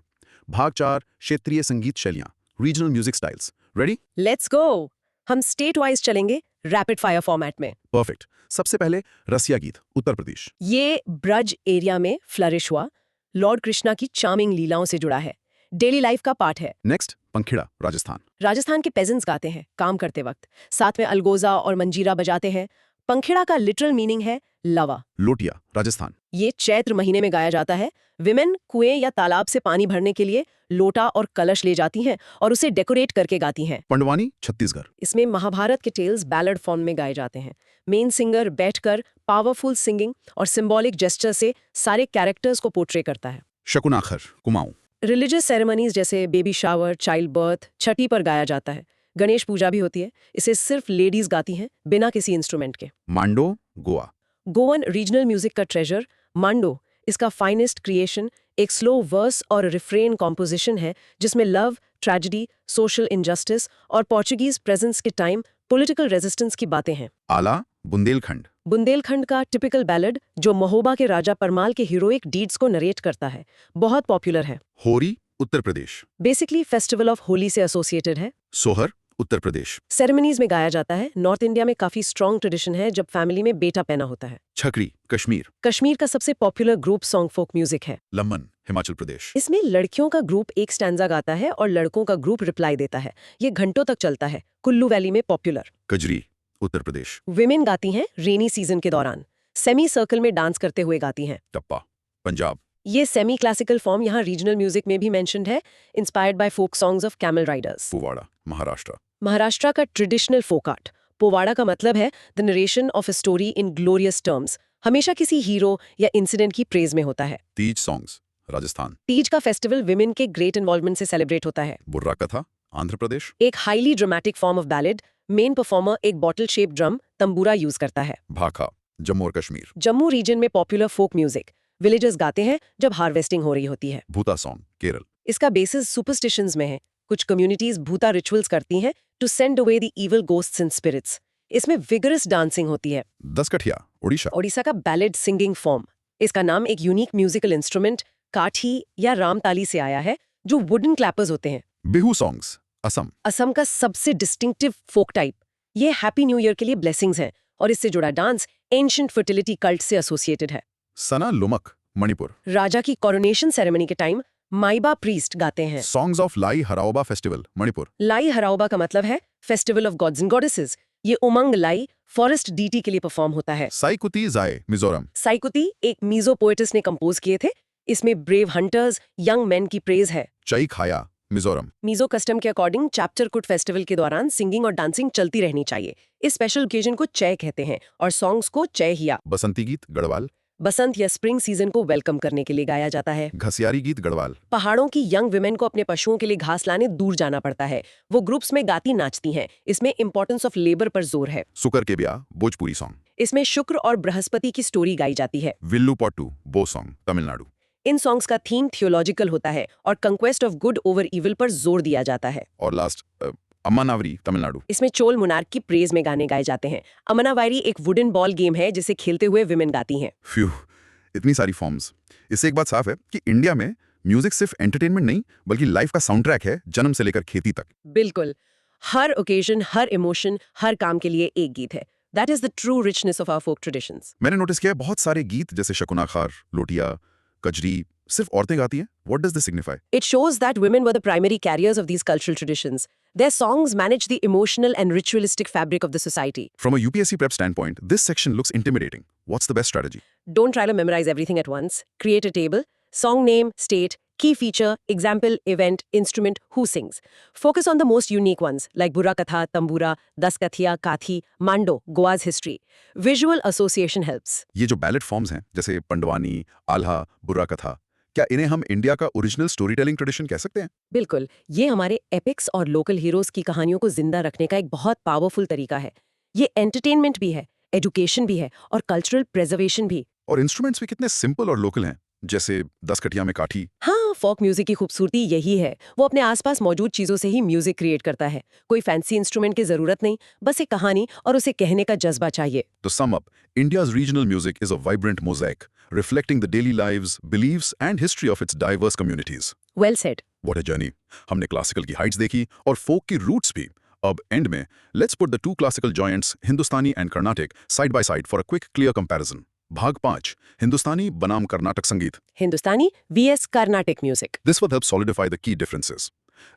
C: भाग 4, क्षेत्रीय संगीत शैलियाँ, regional music styles. Ready?
B: Let's go! हम स्टेट वाइज चलेंगे रैपिड फायर फॉर्मेट में।
C: परफेक्ट। सबसे पहले रसिया गीत, उत्तर प्रदेश।
B: ये ब्रज एरिया में फ्लरिश हुआ, लॉर्ड कृष्णा की चार्मिंग लीलाओं से जुड़ा है, डेली लाइफ का पार्ट है।
C: नेक्स्ट, पंखिड़ा, राजस्थान।
B: राजस्थान के पेजेंट्स गाते हैं काम करते वक्त, साथ में अलगोजा और मंजीरा बजाते हैं। पंखिड़ा का लिटरल मीनिंग है लवा।
C: लोटिया, राजस्थान।
B: ये चैत्र महीने में गाया जाता है। विमेन कुएं या तालाब से पानी भरने के लिए लोटा और कलश ले जाती हैं और उसे डेकोरेट करके गाती हैं।
C: पंडवानी, छत्तीसगढ़।
B: इसमें महाभारत के टेल्स बैलड फॉर्म में गाए जाते हैं। मेन सिंगर बैठकर पावरफुल सिंगिंग और सिंबॉलिक जेस्चर से सारे कैरेक्टर्स को पोर्ट्रे करता है।
C: शकुनाखर, कुमाऊं।
B: रिलीजियस सेरेमनीज जैसे बेबी शावर, चाइल्ड बर्थ, छठी पर गाया जाता है। गणेश पूजा भी होती है। इसे सिर्फ लेडीज गाती हैं बिना किसी इंस्ट्रूमेंट के।
C: मांडो, गोवा।
B: गोवन रीजनल म्यूजिक का ट्रेजर मांडो, इसका फाइनेस्ट क्रिएशन एक स्लो वर्स और रिफ्रेन कॉम्पोजिशन है जिसमें लव, ट्रेजेडी, सोशल इनजस्टिस और पोर्चुगीज प्रेजेंस के टाइम पॉलिटिकल रेजिस्टेंस की बातें हैं।
C: आला, बुंदेलखंड।
B: बुंदेलखंड का टिपिकल बैलेड जो महोबा के राजा परमाल के हीरोइक डीड्स को नरेट करता है, बहुत पॉपुलर है।
C: होरी, Uttar Pradesh.
B: Basically festival of Holi से एसोसिएटेड है।
C: सोहर, उत्तर प्रदेश।
B: सेरेमनीज में गाया जाता है। नॉर्थ इंडिया में काफी स्ट्रॉन्ग ट्रेडिशन है जब फैमिली में बेटा पैदा होता है।
C: छकरी, कश्मीर।
B: कश्मीर का सबसे popular group song folk music है।
C: लम्बन, हिमाचल प्रदेश।
B: इसमें लड़कियों का ग्रुप एक स्टैंजा गाता है और लड़कों का ग्रुप रिप्लाई देता है। ये घंटों तक चलता है। कुल्लू वैली में पॉपुलर।
C: कजरी, उत्तर प्रदेश।
B: विमेन गाती हैं रेनी सीजन के दौरान, सेमी सर्कल में डांस करते हुए गाती हैं।
C: टप्पा, पंजाब।
B: ये सेमी क्लासिकल फॉर्म यहाँ रीजनल म्यूजिक में भी मेंशन्ड है, inspired by folk songs of camel riders.
C: Powada, Maharashtra.
B: Maharashtra का ट्रेडिशनल फोक आर्ट। पोवाड़ा का मतलब है the narration of a story in glorious terms, हमेशा किसी हीरो या इंसिडेंट की प्रेज में होता है।
C: तीज सॉन्ग्स, राजस्थान।
B: तीज का फेस्टिवल विमेन के ग्रेट इन्वॉल्वमेंट से सेलिब्रेट होता है।
C: बुर्रा कथा, आंध्र प्रदेश।
B: एक highly dramatic form of ballad, main performer एक बॉटल शेप ड्रम तंबूरा यूज करता है।
C: भाखा, जम्मू और कश्मीर।
B: जम्मू रीजन में पॉपुलर फोक म्यूजिक, विलेजर्स गाते हैं जब हार्वेस्टिंग हो रही होती है।
C: भूता सॉन्ग, केरल।
B: इसका बेसिस सुपरस्टिशंस में है। कुछ कम्युनिटीज भूता रिचुअल्स करती हैं to send away the evil ghosts and spirits. इसमें विगरस डांसिंग होती है।
C: दसकठिया, उड़ीसा।
B: ओडिशा का बैलेड सिंगिंग फॉर्म। इसका नाम एक यूनिक म्यूजिकल इंस्ट्रूमेंट काठी या रामताली से आया है जो वुडन क्लैपर्स होते हैं।
C: बिहू सॉन्ग्स, असम।
B: असम का सबसे डिस्टिंक्टिव फोक टाइप। ये हैप्पी न्यू ईयर के लिए ब्लेसिंग्स हैं और इससे जुड़ा डांस एंशिएंट फर्टिलिटी कल्ट से एसोसिएटेड है।
C: सना लुमक, मणिपुर।
B: राजा की कोरोनेशन सेरेमनी के टाइम माइबा प्रीस्ट गाते हैं।
C: Songs of Lai Haraoba festival, Manipur.
B: Lai Haraoba का मतलब है festival of gods and goddesses. ये उमंग लाई फॉरेस्ट डीटी के लिए परफॉर्म होता है।
C: साइकुती जाए, मिजोरम।
B: साइकुती एक मीजो पोएटिस ने कंपोज किए थे। इसमें ब्रेव हंटर्स, यंग मेन की प्रेज है।
C: चई खाया, मिजोरम।
B: मीजो कस्टम के अकॉर्डिंग चैप्टरकुट फेस्टिवल के दौरान सिंगिंग और डांसिंग चलती रहनी चाहिए। इस स्पेशल ओकेजन को चय कहते हैं और सॉन्ग्स को चय हिया।
C: बसंती गीत, गढ़वाल।
B: बसंत या स्प्रिंग सीजन को वेलकम करने के लिए गाया जाता है।
C: घसियारी गीत, गढ़वाल।
B: पहाड़ों की यंग विमेन को अपने पशुओं के लिए घास लाने दूर जाना पड़ता है। वो ग्रुप्स में गाती नाचती हैं। इसमें इंपॉर्टेंस ऑफ लेबर पर जोर है।
C: सुकर के ब्याह, भोजपुरी सॉन्ग।
B: इसमें शुक्र और बृहस्पति की स्टोरी गाई जाती है।
C: विल्लू पट्टू, बो सॉन्ग, तमिलनाडु।
B: इन सॉन्ग्स का थीम थियोलॉजिकल होता है और conquest of good over evil पर जोर दिया जाता है।
C: और लास्ट, अम्मानावरी, तमिलनाडु।
B: इसमें चोल मुनार्क की प्रेज में गाने गाए जाते हैं। अमनावारी एक वुडन बॉल गेम है जिसे खेलते हुए विमेन गाती हैं।
C: फ्यू, इतनी सारी फॉर्म्स। इससे एक बात साफ है कि इंडिया में म्यूजिक सिर्फ एंटरटेनमेंट नहीं बल्कि लाइफ का साउंड ट्रैक है, जन्म से लेकर खेती तक।
B: बिल्कुल, हर ओकेजन, हर इमोशन, हर काम के लिए एक गीत है। That is the true richness of our folk traditions.
C: मैंने नोटिस किया है बहुत सारे गीत जैसे शकुनाखार, लोटिया, कजरी सिर्फ औरतें गाती हैं। What does this signify?
B: It shows that women were the primary carriers of these cultural traditions. Their songs manage the emotional and ritualistic fabric of the society.
C: From a UPSC prep standpoint, this section looks intimidating. What's the best strategy?
B: Don't try to memorize everything at once. Create a table, song name, state, Key feature, example, event, instrument, who sings. Focus on the most unique ones like Burra Katha, Tambura, Daskathiya, Kathi, Mando, Goa's history. Visual association helps.
C: ये जो ballot forms हैं जैसे पंडवानी, आल्हा, बुर्रा कथा, क्या इन्हें हम India का original story telling tradition कह सकते हैं?
B: बिल्कुल, ये हमारे एपिक्स और लोकल हीरोज की कहानियों को जिंदा रखने का एक बहुत पावरफुल तरीका है। ये एंटरटेनमेंट भी है, एजुकेशन भी है और कल्चरल प्रिजर्वेशन भी।
C: और इंस्ट्रूमेंट्स भी कितने सिंपल और लोकल हैं, जैसे दसकटिया में काठी।
B: हाँ, फोक म्यूजिक की खूबसूरती यही है, वो अपने आसपास मौजूद चीजों से ही म्यूजिक क्रिएट करता है। कोई फैंसी इंस्ट्रूमेंट की जरूरत नहीं, बस एक कहानी और उसे कहने का जज्बा चाहिए।
C: To sum up, India's regional music is a vibrant mosaic, reflecting the daily lives, beliefs, and history of its diverse communities.
B: Well said.
C: What a journey! हमने क्लासिकल की हाइट्स देखी और फोक की रूट्स भी। अब एंड में, let's put the two classical giants, Hindustani and Carnatic, side by side for a quick, clear comparison. भाग 5, हिंदुस्तानी बनाम कर्नाटक संगीत.
B: हिंदुस्तानी vs Carnatic music.
C: This will help solidify the key differences.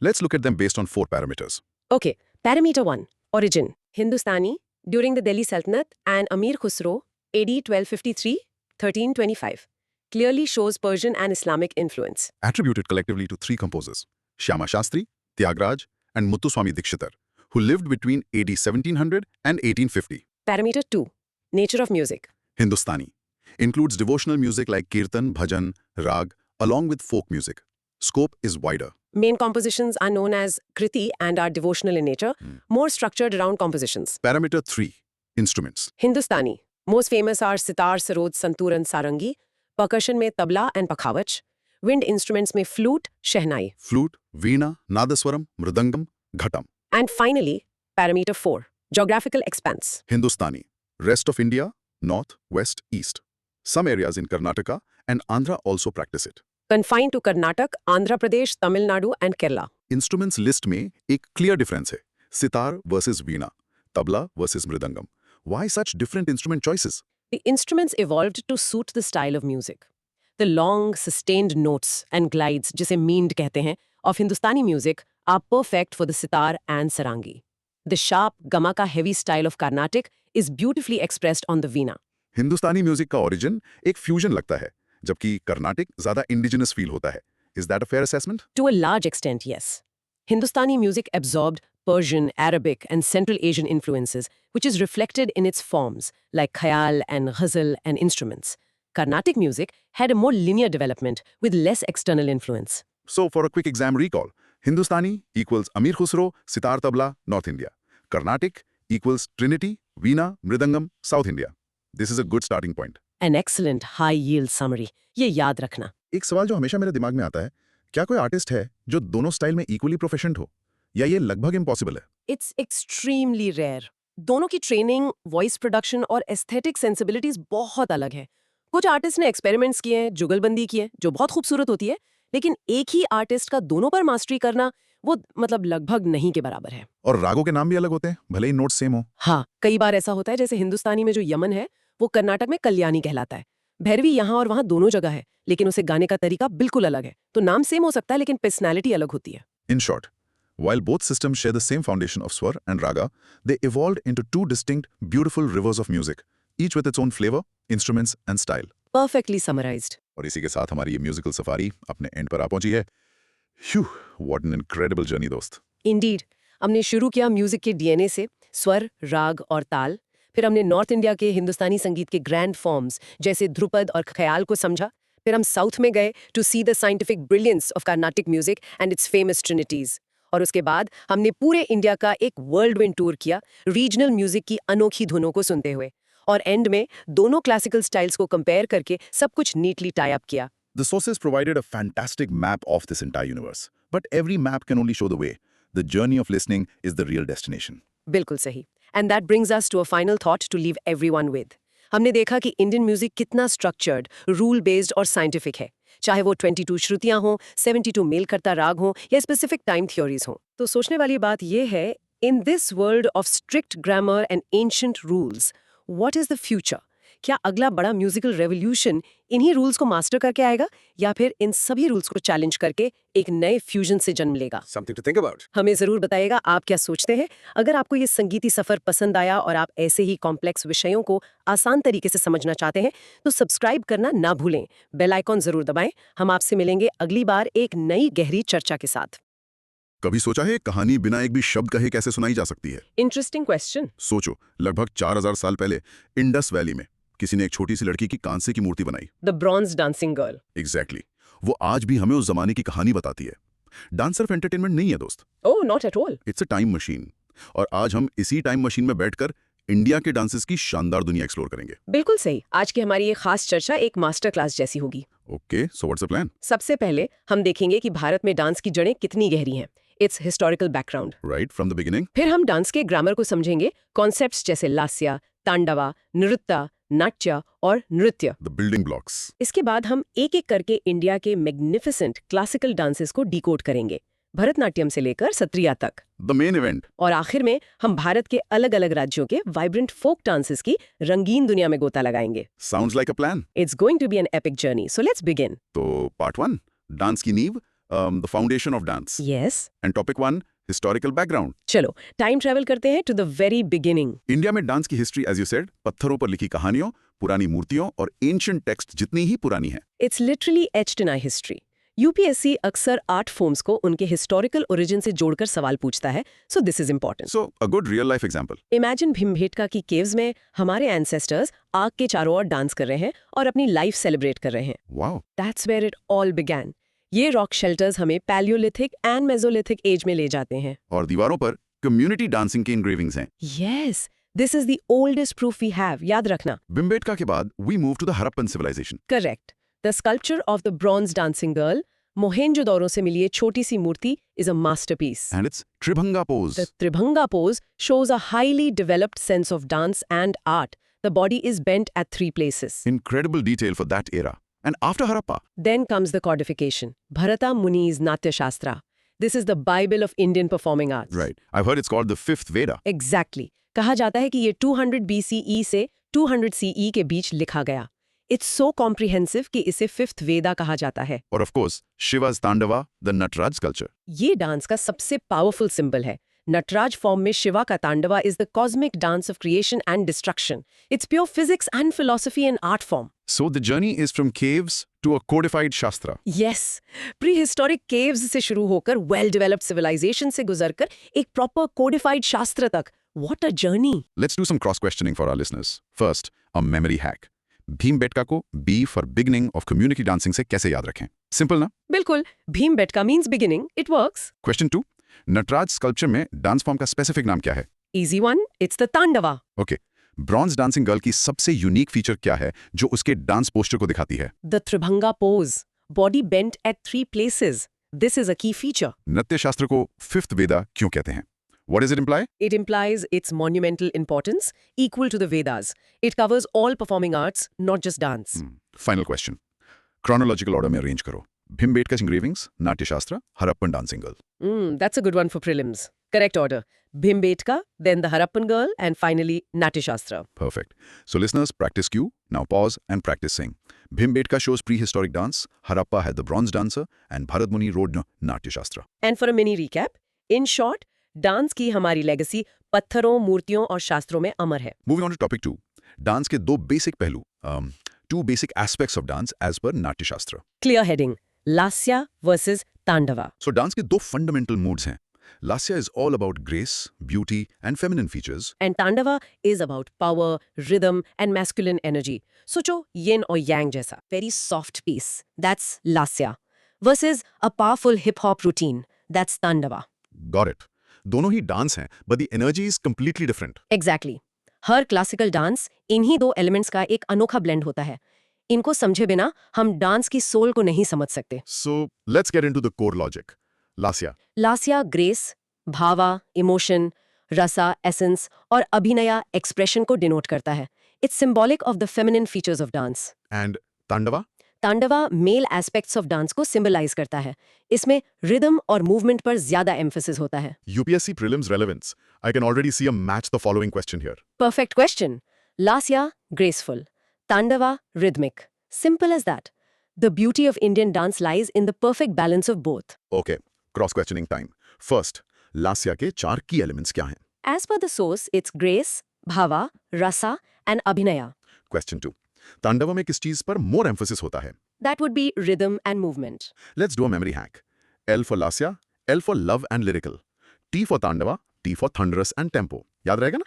C: Let's look at them based on 4 parameters.
B: Okay, parameter 1, origin. Hindustani, during the Delhi Sultanate and Amir Khusro, AD 1253-1325, clearly shows Persian and Islamic influence.
C: Attributed collectively to 3 composers, Shyama Shastri, Tyagaraja, and Muthuswami Dikshitar, who lived between AD 1700 and 1850.
B: Parameter 2, nature of music.
C: Hindustani includes devotional music like kirtan, bhajan, rag, along with folk music. Scope is wider.
B: Main compositions are known as kriti and are devotional in nature, more structured around compositions.
C: Parameter 3, instruments.
B: Hindustani, most famous are sitar, sarod, santoor and sarangi. Percussion में tabla and pakhawach. Wind instruments में flute, shehnai.
C: Flute, veena, nadaswaram, mridangam, ghatam.
B: And finally, parameter 4, geographical expanse.
C: Hindustani, rest of India, north, west, east. Some areas in Karnataka and Andhra also practice it.
B: Confined to Karnataka, Andhra Pradesh, Tamil Nadu and Kerala.
C: Instruments list में एक clear difference है. Sitar versus veena, tabla versus mridangam. Why such different instrument choices?
B: The instruments evolved to suit the style of music. The long, sustained notes and glides, जिसे meaned कहते हैं, of Hindustani music are perfect for the sitar and sarangi. The sharp, gamaka heavy style of Carnatic is beautifully expressed on the veena.
C: Hindustani music का origin एक fusion लगता है, जबकि Carnatic ज्यादा indigenous feel होता है. Is that a fair assessment?
B: To a large extent, yes. Hindustani music absorbed Persian, Arabic, and Central Asian influences, which is reflected in its forms, like khayal and ghazal and instruments. Carnatic music had a more linear development with less external influence.
C: So, for a quick exam recall, Hindustani equals Amir Khusro, sitar tabla, North India. Carnatic equals Trinity, veena, mridangam, South India. This is a good starting point.
B: An excellent high-yield summary. ये याद रखना.
C: एक सवाल जो हमेशा मेरे दिमाग में आता है, क्या कोई आर्टिस्ट है जो दोनों स्टाइल में इक्वली प्रोफिशिएंट हो, या ये लगभग इम्पॉसिबल है?
B: It's extremely rare. दोनों की ट्रेनिंग, वॉइस प्रोडक्शन और एस्थेटिक सेंसिबिलिटीज बहुत अलग है. कुछ आर्टिस्ट ने एक्सपेरिमेंट्स किए हैं, जुगलबंदी की है, जो बहुत खूबसूरत होती है, लेकिन एक ही आर्टिस्ट का दोनों पर मास्टरी करना वो मतलब लगभग नहीं के बराबर है.
C: और रागों के नाम भी अलग होते हैं, भले ही नोट सेम हो.
B: हाँ, कई बार ऐसा होता है, जैसे हिंदुस्तानी में जो यमन है वो कर्नाटक में कल्याणी कहलाता है. भैरवी यहाँ और वहाँ दोनों जगह है, लेकिन उसे गाने का तरीका बिल्कुल अलग है. तो नाम सेम हो सकता है, लेकिन पर्सनैलिटी अलग होती है.
C: In short, while both systems share the same foundation of swar and raga, they evolved into two distinct, beautiful rivers of music, each with its own flavor, instruments and style.
B: Perfectly summarized.
C: और इसी के साथ हमारी ये musical safari अपने and पर आ पहुंची है. Phew, what an incredible journey, दोस्त.
B: इंडीड, हमने शुरू किया म्यूजिक के डीएनए से, स्वर, राग और ताल. फिर हमने नॉर्थ इंडिया के हिंदुस्तानी संगीत के ग्रैंड फॉर्म्स जैसे ध्रुपद और ख्याल को समझा. फिर हम साउथ में गए to see the scientific brilliance of Carnatic music and its famous trinities. और उसके बाद हमने पूरे इंडिया का एक वर्ल्ड विंड टूर किया, रीजनल म्यूजिक की अनोखी धुनों को सुनते हुए. और एंड में दोनों क्लासिकल स्टाइल्स को कंपेयर करके सब कुछ नीटली टाई अप किया.
C: The sources provided a fantastic map of this entire universe. But every map can only show the way. The journey of listening is the real destination.
B: बिल्कुल सही. And that brings us to a final thought to leave everyone with. हमने देखा कि Indian music कितना structured, rule based और scientific है. चाहे वो 22 श्रुतियां हों, 72 मेल करता राग हों या स्पेसिफिक टाइम थ्योरीज हों. तो सोचने वाली बात यह है, in this world of strict grammar and ancient rules, what is the future? क्या अगला बड़ा म्यूजिकल रेवोल्यूशन इन्हीं रूल्स को मास्टर करके आएगा या फिर इन सभी रूल्स को चैलेंज करके एक नए फ्यूजन से जन्म लेगा?
D: Something to think about.
B: हमें जरूर बताइएगा आप क्या सोचते हैं। अगर आपको ये संगीती सफर पसंद आया और आप ऐसे ही कॉम्प्लेक्स विषयों को आसान तरीके से समझना चाहते हैं तो सब्सक्राइब करना ना भूलें, बेल आइकॉन जरूर दबाएं। हम आपसे मिलेंगे अगली बार एक नई गहरी चर्चा के साथ।
A: कभी सोचा है कहानी बिना एक भी शब्द कहे कैसे सुनाई जा सकती है?
B: Interesting question.
A: सोचो, लगभग 4000 साल पहले इंडस वैली में किसी ने एक छोटी सी लड़की की कांसे की मूर्ति बनाई।
B: The bronze dancing girl.
A: Exactly वो आज भी हमें उस जमाने की कहानी बताती है। डांस सिर्फ एंटरटेनमेंट नहीं है दोस्त,
B: oh not at all.
A: It's a time machine. और आज हम इसी टाइम मशीन में बैठकर इंडिया के डांसेस की शानदार दुनिया एक्सप्लोर करेंगे।
B: बिल्कुल सही। आज की हमारी ये खास चर्चा एक मास्टर क्लास जैसी होगी।
A: Okay, so what's the plan?
B: सबसे पहले हम देखेंगे कि भारत में डांस की जड़ें कितनी गहरी हैं, it's historical background.
A: Right from the beginning.
B: फिर हम डांस के ग्रामर को समझेंगे, कॉन्सेप्ट्स जैसे लास्या, तांडवा, नृत्य, नाट्य और नृत्य।
A: The building blocks.
B: इसके बाद हम एक एक करके इंडिया के मैग्निफिसेंट क्लासिकल डांसेस को डिकोड करेंगे, भरतनाट्यम से लेकर सत्रिया तक।
A: The main event.
B: और आखिर में हम भारत के अलग अलग राज्यों के वाइब्रेंट फोक डांसेस की रंगीन दुनिया में गोता लगाएंगे।
A: Sounds like a plan.
B: It's going to be an epic journey, so let's begin.
A: तो पार्ट 1, डांस की नींव, the foundation of dance.
B: Yes.
A: And topic 1, historical background.
B: चलो टाइम ट्रेवल करते हैं to the very beginning.
A: India में dance की history, as you said, पत्थरों पर लिखी कहानियों, पुरानी मूर्तियों और एंशिएंट टेक्स्ट जितनी ही पुरानी है।
B: It's literally etched in our history. UPSC अक्सर आर्ट फॉर्म्स को उनके हिस्टोरिकल ओरिजिन से जोड़कर सवाल पूछता है, so this is important.
A: So a good real life example.
B: Imagine Bhimbetka की केव्स में हमारे एंसेस्टर्स आग के चारों ओर डांस कर रहे हैं और अपनी लाइफ सेलिब्रेट कर रहे हैं।
A: Wow.
B: That's where it all began. ये रॉक शेल्टर्स हमें पैलियोलिथिक एंड मेसोलिथिक एज में ले जाते हैं।
A: और दीवारों पर कम्युनिटी डांसिंग के इंग्रेविंग्स हैं।
B: Yes, this is the oldest proof we have, याद रखना।
A: भीमबेटका के बाद we move to the Harappan civilisation.
B: Correct. The sculpture of the bronze dancing girl, Mohenjodaro से मिली ये छोटी सी मूर्ति, is a masterpiece.
A: And it's tribhanga pose.
B: The Tribhanga pose shows a highly developed sense of dance and art. The body is bent at 3 places.
A: Incredible detail for that era. And after Harappa,
B: Then comes the codification. Bharata Muni's Natya Shastra. This is the Bible of Indian performing arts.
A: right, I've heard it's called the fifth Veda.
B: Exactly. कहा जाता है कि ये 200 BCE से 200 CE के बीच लिखा गया। It's so comprehensive कि इसे फिफ्थ वेदा कहा जाता है।
A: Or of course, Shiva's Tandava, the Natraj sculpture.
B: ये डांस का सबसे पावरफुल सिंबल है। नटराज फॉर्म में शिवा का tandava is the cosmic dance of creation and destruction. It's pure physics and philosophy in art form.
A: So the journey is from caves to a codified Shastra.
B: Yes, pre historic caves से शुरू होकर well developed civilisation से गुजरकर एक proper codified शास्त्र तक। What a journey.
A: Let's do some cross-questioning for our listeners. First, a memory hack. Bhimbetka को B for beginning of community dancing से कैसे याद रखें? Simple ना?
B: बिल्कुल, Bhimbetka means beginning, it works.
A: Question 2, Nataraja sculpture में डांस फॉर्म का स्पेसिफिक नाम क्या है?
B: Easy one, it's the tandava.
A: Okay, bronze dancing girl की सबसे यूनिक फीचर क्या है जो उसके डांस पोस्टर को दिखाती है?
B: The Tribhanga pose, body bent at 3 places. This is a key feature.
A: नृत्य शास्त्र को फिफ्थ वेदा क्यों कहते हैं? What does it imply?
B: It implies its monumental importance, equal to the Vedas. It covers all performing arts, not just dance.
A: Final question. Chronological order में arrange करो. भीमबेटका's engravings, नाट्य शास्त्र, Harappan dancing girl.
B: That's a good one for prelims. Correct order. Bhimbetka, then the Harappan girl, and finally Natya Shastra.
A: Perfect. So listeners, practice cue. Now pause and practice sing. Bhimbetka shows prehistoric dance, Harappa had the bronze dancer, and Bharat Muni wrote Natya Shastra.
B: And for a mini recap, in short, dance की हमारी legacy पत्थरों, मूर्तियों और शास्त्रों में अमर है।
A: Moving on to topic 2. Dance के 2 basic पहलू. 2 basic aspects of dance as per नाट्य शास्त्र.
B: Clear heading, Lasya versus Tandava.
A: So dance के 2 fundamental moods हैं. Lasya is all about grace, beauty, and feminine features.
B: And Tandava is about power, rhythm, and masculine energy. सोचो yin और yang जैसा. Very soft piece. That's Lasya. Versus a powerful hip-hop routine. That's Tandava.
A: Got it. दोनों ही dance हैं, but the energy is completely different.
B: Exactly. Her classical dance इन्हीं 2 elements का एक अनोखा blend होता है। इनको समझे बिना हम डांस की सोल को नहीं समझ सकते।
A: So let's get into the core logic. Lasya.
B: Lasya grace, bhava, emotion, rasa, essence और अभिनया एक्सप्रेशन को डिनोट करता है। It's symbolic of the feminine features of dance.
A: And Tandava?
B: Tandava male aspects of dance को सिंबलाइज करता है। इसमें रिदम और मूवमेंट पर ज्यादा एम्फेसिस होता है।
A: UPSC prelims relevance. I can already see a match the following question here.
B: Perfect question. Lasya graceful, Tandava, rhythmic. Simple as that. The beauty of Indian dance lies in the perfect balance of both.
C: Okay, cross questioning time. First, Lasya के 4 की elements क्या हैं?
B: As per the source, it's grace, bhava, rasa, and abhinaya.
C: Question 2, तांडवा में किस चीज पर मोर emphasis होता है?
B: That would be rhythm and movement.
C: Let's do a memory hack. L for lasya, L for love and lyrical. T for tandava, T for thunderous and tempo. याद रहेगा ना?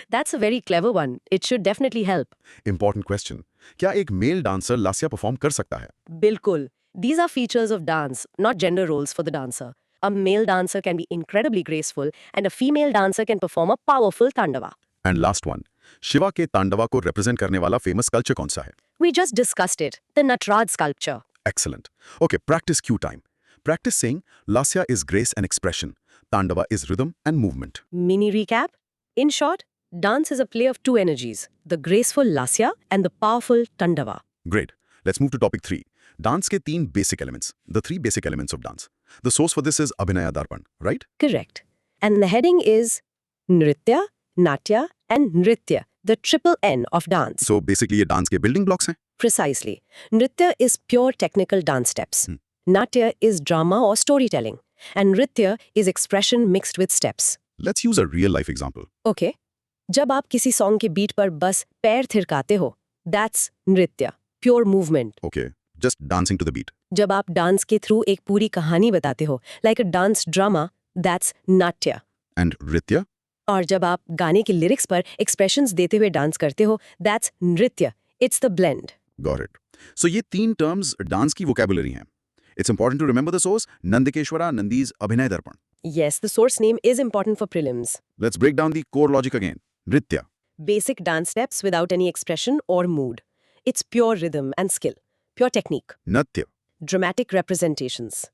B: That's a very clever one. It should definitely help.
C: Important question. क्या एक mail dancer Lasya perform कर सकता है?
B: Bilkul. These are features of dance, not gender roles for the dancer. A male dancer can be incredibly graceful, and a female dancer can perform a powerful tandava.
C: And last one, Shiva के तांडवा को represent करने वाला famous culture कौन सा है?
B: We just discussed it, the Natraj sculpture.
C: Excellent. Okay, practice cue time. Practice saying lasya is grace and expression, tandava is rhythm and movement.
B: Mini recap. In short, dance is a play of two energies, the graceful lasya and the powerful tandava.
C: Great. Let's move to topic 3. Dance के 3 basic elements. The 3 basic elements of dance. The source for this is Abhinaya Darpan, right?
B: Correct. And the heading is Nritya, Natya, and Nritya, the triple N of dance.
C: So basically ये dance के building blocks हैं.
B: Precisely. Nritya is pure technical dance steps. Natya is drama or storytelling. And Nritya is expression mixed with steps.
C: Let's use a real life example.
B: Okay. जब आप किसी song के beat पर बस पैर थिरकाते हो, that's नृत्य, pure movement.
C: Okay, just dancing to the beat.
B: जब आप डांस के थ्रू एक पूरी कहानी बताते हो, like a dance drama, that's नाट्य.
C: And Ritya?
B: और जब आप गाने के लिरिक्स पर एक्सप्रेशंस देते हुए डांस करते हो, that's नृत्य. It's the blend.
C: Got it. So ये 3 terms dance की vocabulary हैं. It's important to remember the source, Nandikeshwara Nandi's Abhinay Darpan.
B: Yes, the source name is important for prelims.
C: Let's break down the core logic again. Nritya.
B: Basic dance steps without any expression or mood. It's pure rhythm and skill, pure technique.
C: Natya.
B: Dramatic representations.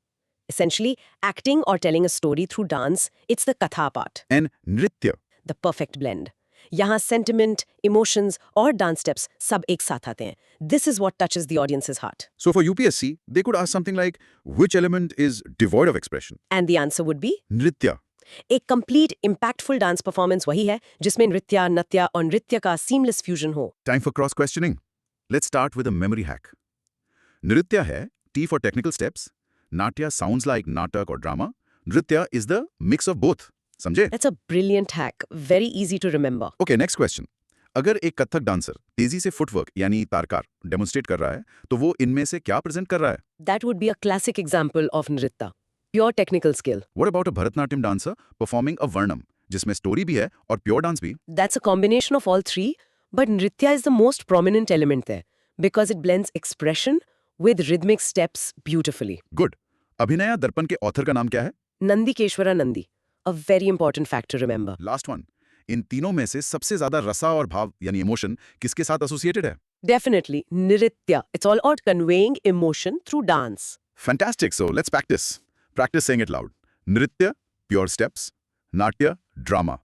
B: Essentially, acting or telling a story through dance, it's the katha part,
C: And Nritya.
B: the perfect blend. यहाँ sentiment, emotions और dance steps सब एक साथ आते हैं. This is what touches the audience's heart.
C: So for UPSC, they could ask something like, which element is devoid of expression?
B: And the answer would be
C: Nritya.
B: एक complete, impactful dance performance वही है जिसमें नृत्य, नत्य और नृत्य का seamless fusion हो.
C: Time for cross questioning. Let's start with a memory hack. Nritya है T for technical steps. Natya sounds like natak or drama. Nritya is the mix of both. समझे?
B: That's a brilliant hack. Very easy to remember.
C: Okay, next question. अगर एक Kathak dancer तेजी से footwork यानी Tarkar demonstrate कर रहा है तो वो इनमें से क्या प्रेजेंट कर रहा है?
B: That would be a classic example of nritta. Pure technical skill.
C: What about a Bharatanatyam dancer performing a Varnam जिसमें स्टोरी भी है और प्योर डांस भी?
B: That's a combination of all three, but nritya is the most prominent element there because it blends expression with rhythmic steps beautifully.
C: Good. Abhinaya Darpana के author का नाम क्या है?
B: Nandikeshwara Nandi. A very important fact to remember.
C: Last one. इन तीनों में से सबसे ज्यादा रसा और भाव यानी इमोशन किसके साथ एसोसिएटेड है?
B: Definitely, nritya. It's all about conveying emotion through dance.
C: Fantastic. So let's practice. Practice saying it loud. Nritya, pure steps. Natya, drama.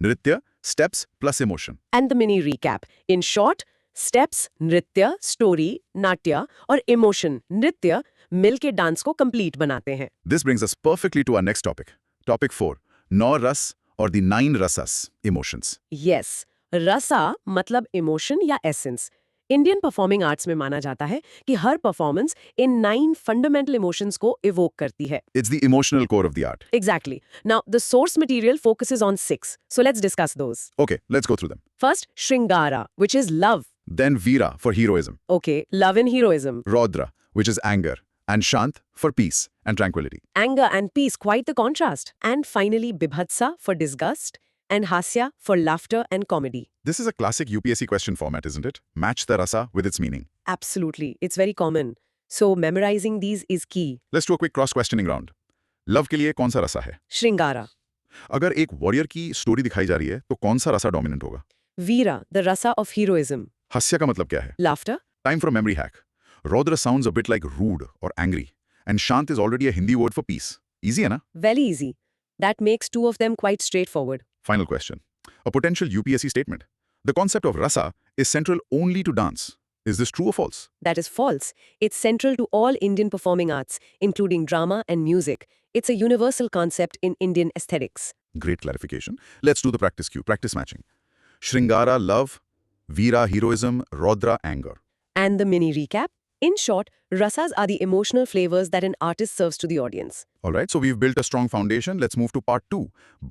C: Nritya, steps plus emotion.
B: And the mini recap. In short, steps, nritya, story, natya और emotion, nritya मिलके dance को complete बनाते हैं.
C: This brings us perfectly to our next topic. Topic 4. Nau ras or the 9 rasas, emotions.
B: Yes, rasa मतलब emotion या essence. Indian performing arts में माना जाता है कि हर performance इन 9 fundamental emotions को evoke करती है.
C: It's the emotional core of the art.
B: Exactly. Now, the source material focuses on 6. So let's discuss those.
C: Okay, let's go through them.
B: First, Shringara, which is love.
C: Then Veera for heroism.
B: Okay, love and heroism.
C: Rodra, which is anger. And Shant for peace and tranquility.
B: Anger and peace, quite the contrast. And finally, Bibhatsa for disgust and Hasya for laughter and comedy.
C: This is a classic UPSC question format, isn't it? Match the rasa with its meaning.
B: Absolutely. It's very common. So memorizing these is key.
C: Let's do a quick cross-questioning round. Love के लिए कौन सा रसा है?
B: Shringara.
C: अगर एक warrior की story दिखाई जा रही है तो कौन सा रसा डोमिनेंट होगा?
B: Veera, the rasa of heroism.
C: हास्य का मतलब क्या है?
B: Laughter.
C: Time for a memory hack. Rodra sounds a bit like rude or angry. And Shant is already a Hindi word for peace. Easy, है ना?
B: Very easy. That makes two of them quite straightforward.
C: Final question. A potential UPSC statement. The concept of rasa is central only to dance. Is this true or false?
B: That is false. It's central to all Indian performing arts, including drama and music. It's a universal concept in Indian aesthetics.
C: Great clarification. Let's do the practice cue. Practice matching. Shringara, love. Veera, heroism, Rodra, anger.
B: And the mini recap. In short, rasas are the emotional flavors that an artist serves to the audience.
C: Alright, so we've built a strong foundation. Let's move to part 2.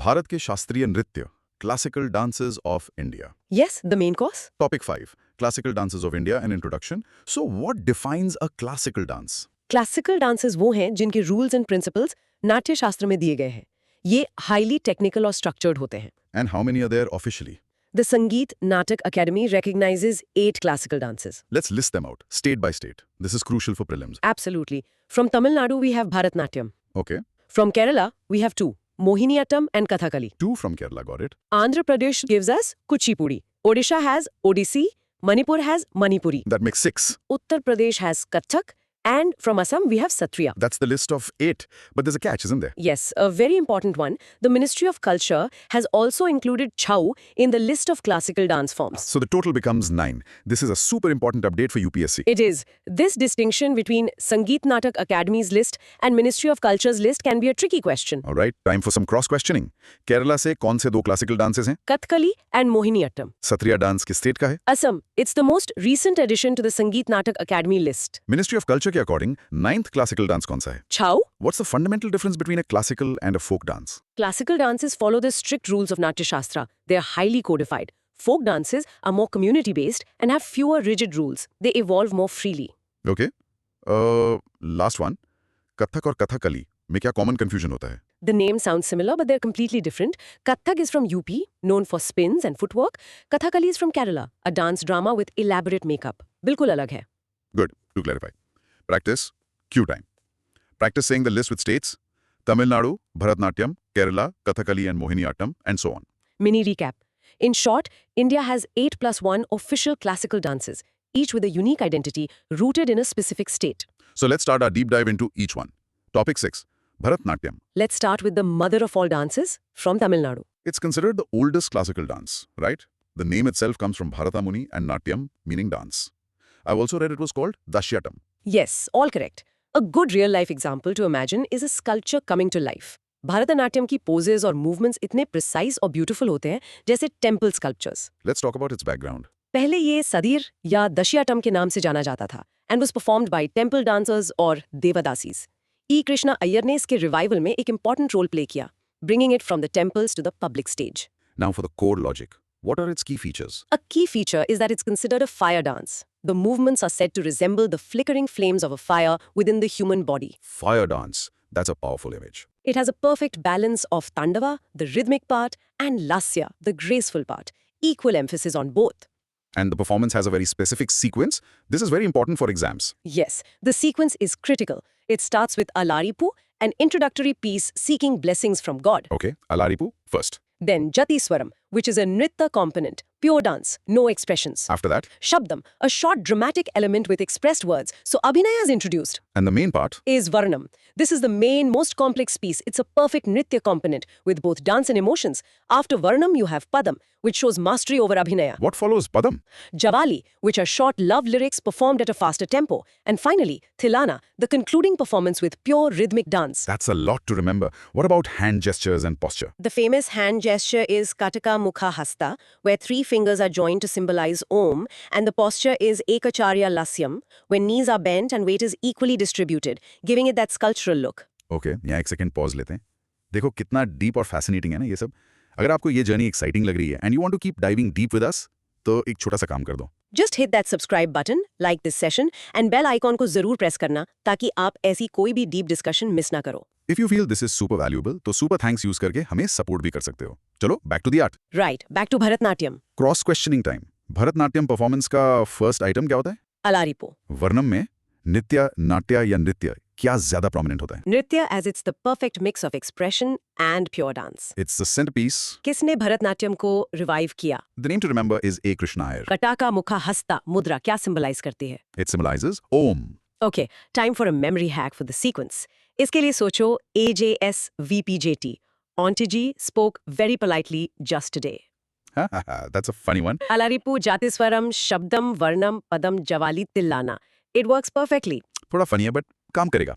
C: Bharat ke Shastriya Nritya, classical dances of India.
B: Yes, the main course?
C: Topic 5, classical dances of India, an introduction. So what defines a classical dance?
B: Classical dances वो हैं जिनके rules and principles नाट्य शास्त्र में दिए गए हैं। ये हाईली टेक्निकल और स्ट्रक्चर्ड होते हैं।
C: And how many are there officially?
B: The Sangeet Natak Academy recognizes 8 classical dances.
C: Let's list them out, state by state. This is crucial for prelims.
B: Absolutely. From Tamil Nadu, we have Bharatnatyam.
C: Okay,
B: From Kerala, we have 2, Mohiniyattam and Kathakali.
C: 2 from Kerala, got it.
B: Andhra Pradesh gives us Kuchipudi. Odisha has Odissi. Manipur has Manipuri.
C: That makes 6.
B: Uttar Pradesh has Kathak. And from Assam, we have Satriya.
C: That's the list of 8. But there's a catch, isn't there?
B: Yes, a very important one. The Ministry of Culture has also included Chhau in the list of classical dance forms.
C: So the total becomes 9. This is a super important update for UPSC.
B: It is. This distinction between Sangeet Natak Academy's list and Ministry of Culture's list can be a tricky question.
C: All right, time for some cross-questioning. Kerala से कौन से 2 classical dances हैं?
B: Kathakali and Mohiniyattam.
C: Satriya dance किस state का है?
B: Assam, it's the most recent addition to the Sangeet Natak Academy list.
C: Ministry of Culture के according 9th classical dance कौन सा है?
B: Chhau,
C: What's the fundamental difference between a classical and a folk dance?
B: classical dances follow the strict rules of Natya Shastra. They are highly codified. Folk dances are more community-based and have fewer rigid rules. They evolve more freely.
C: Okay. Last one. Kathak और Kathakali में क्या common confusion होता है?
B: The names sound similar, but they're completely different. Kathak is from UP, known for spins and footwork. Kathakali is from Kerala, a dance drama with elaborate makeup. बिल्कुल अलग है.
C: Good. To clarify. Practice. Cue time. Practice saying the list with states. Tamil Nadu, Bharatnatyam, Kerala, Kathakali and Mohiniyattam and so on.
B: Mini recap. In short, India has 8 plus 1 official classical dances, each with a unique identity rooted in a specific state.
C: So let's start our deep dive into each one. Topic 6. Bharatnatyam.
B: Let's start with the mother of all dances, from Tamil Nadu.
C: It's considered the oldest classical dance, right? The name itself comes from Bharata Muni and Natyam, meaning dance. I've also read it was called Dashyatam.
B: Yes, all correct. A good real-life example to imagine is a sculpture coming to life. Bharatanatyam की poses और movements इतने precise और beautiful होते हैं जैसे temple sculptures.
C: Let's talk about its background.
B: पहले ये Sadyr या दशयाटम के नाम से जाना जाता था and was performed by temple dancers और devadasis. E. Krishna Iyer ने इसके revival में एक important role play किया, bringing it from the temples to the public stage.
C: Now for the core logic. What are its key features?
B: A key feature is that it's considered a fire dance. The movements are said to resemble the flickering flames of a fire within the human body.
C: Fire dance. That's a powerful image.
B: It has a perfect balance of Tandava, the rhythmic part, and Lasya, the graceful part. Equal emphasis on both.
C: And the performance has a very specific sequence. This is very important for exams.
B: Yes, the sequence is critical. It starts with Alaripu, an introductory piece seeking blessings from God.
C: Okay, Alaripu first.
B: Then Jatiswaram, which is a nritta component, pure dance, no expressions.
C: After that,
B: Shabdam, a short dramatic element with expressed words. So Abhinaya is introduced.
C: and the main part,
B: Is Varnam. This is the main, most complex piece. It's a perfect nritya component with both dance and emotions. After Varnam, you have Padam, which shows mastery over Abhinaya.
C: what follows? Padam.
B: Javali, which are short love lyrics performed at a faster tempo. And finally, Thilana, the concluding performance with pure rhythmic dance.
C: That's a lot to remember. What about hand gestures and posture?
B: The famous hand gesture is Kataka Mukha Hasta, where 3 fingers are joined to symbolize Om, and the posture is Ekacharya Lasyam, when knees are bent and weight is equally distributed, giving it that sculptural look.
C: Okay, यहाँ एक second pause लेते हैं. देखो कितना deep और fascinating है ना ये सब. अगर आपको ये जर्नी एक्साइटिंग लग रही है and you want to keep diving deep with us, तो एक छोटा सा काम कर दो.
B: Just hit that subscribe button, like this session, and bell icon को जरूर प्रेस करना ताकि आप ऐसी कोई भी डीप डिस्कशन मिस ना करो.
C: If you feel this is super valuable तो सुपर थैंक्स यूज करके हमें सपोर्ट भी कर सकते हो. चलो back to the art.
B: Right, back to Bharatnatyam.
C: Cross questioning time. Bharatanatyam performance का फर्स्ट आइटम क्या होता है?
B: Alaripu.
C: वर्णम में नित्य, नाट्य या नृत्य क्या ज्यादा प्रोमिनेंट होता है?
B: Nritya as it's the perfect mix of expression and pure dance.
C: It's the centrepiece.
B: किसने भरतनाट्यम को रिवाइव किया?
C: The name to remember is A Krishna Iyer.
B: Kataka mukha hasta mudra क्या सिंबलाइज करती है?
C: It symbolises Om.
B: Okay, time for a memory hack for the sequence. इसके लिए सोचो AJS VPJT. Ontiji spoke very politely just today.
C: That's a funny one.
B: Alaripu Jatiswaram Shabdam Varnam Padam Javali Tillana. It works perfectly.
C: थोड़ा funny है but काम करेगा.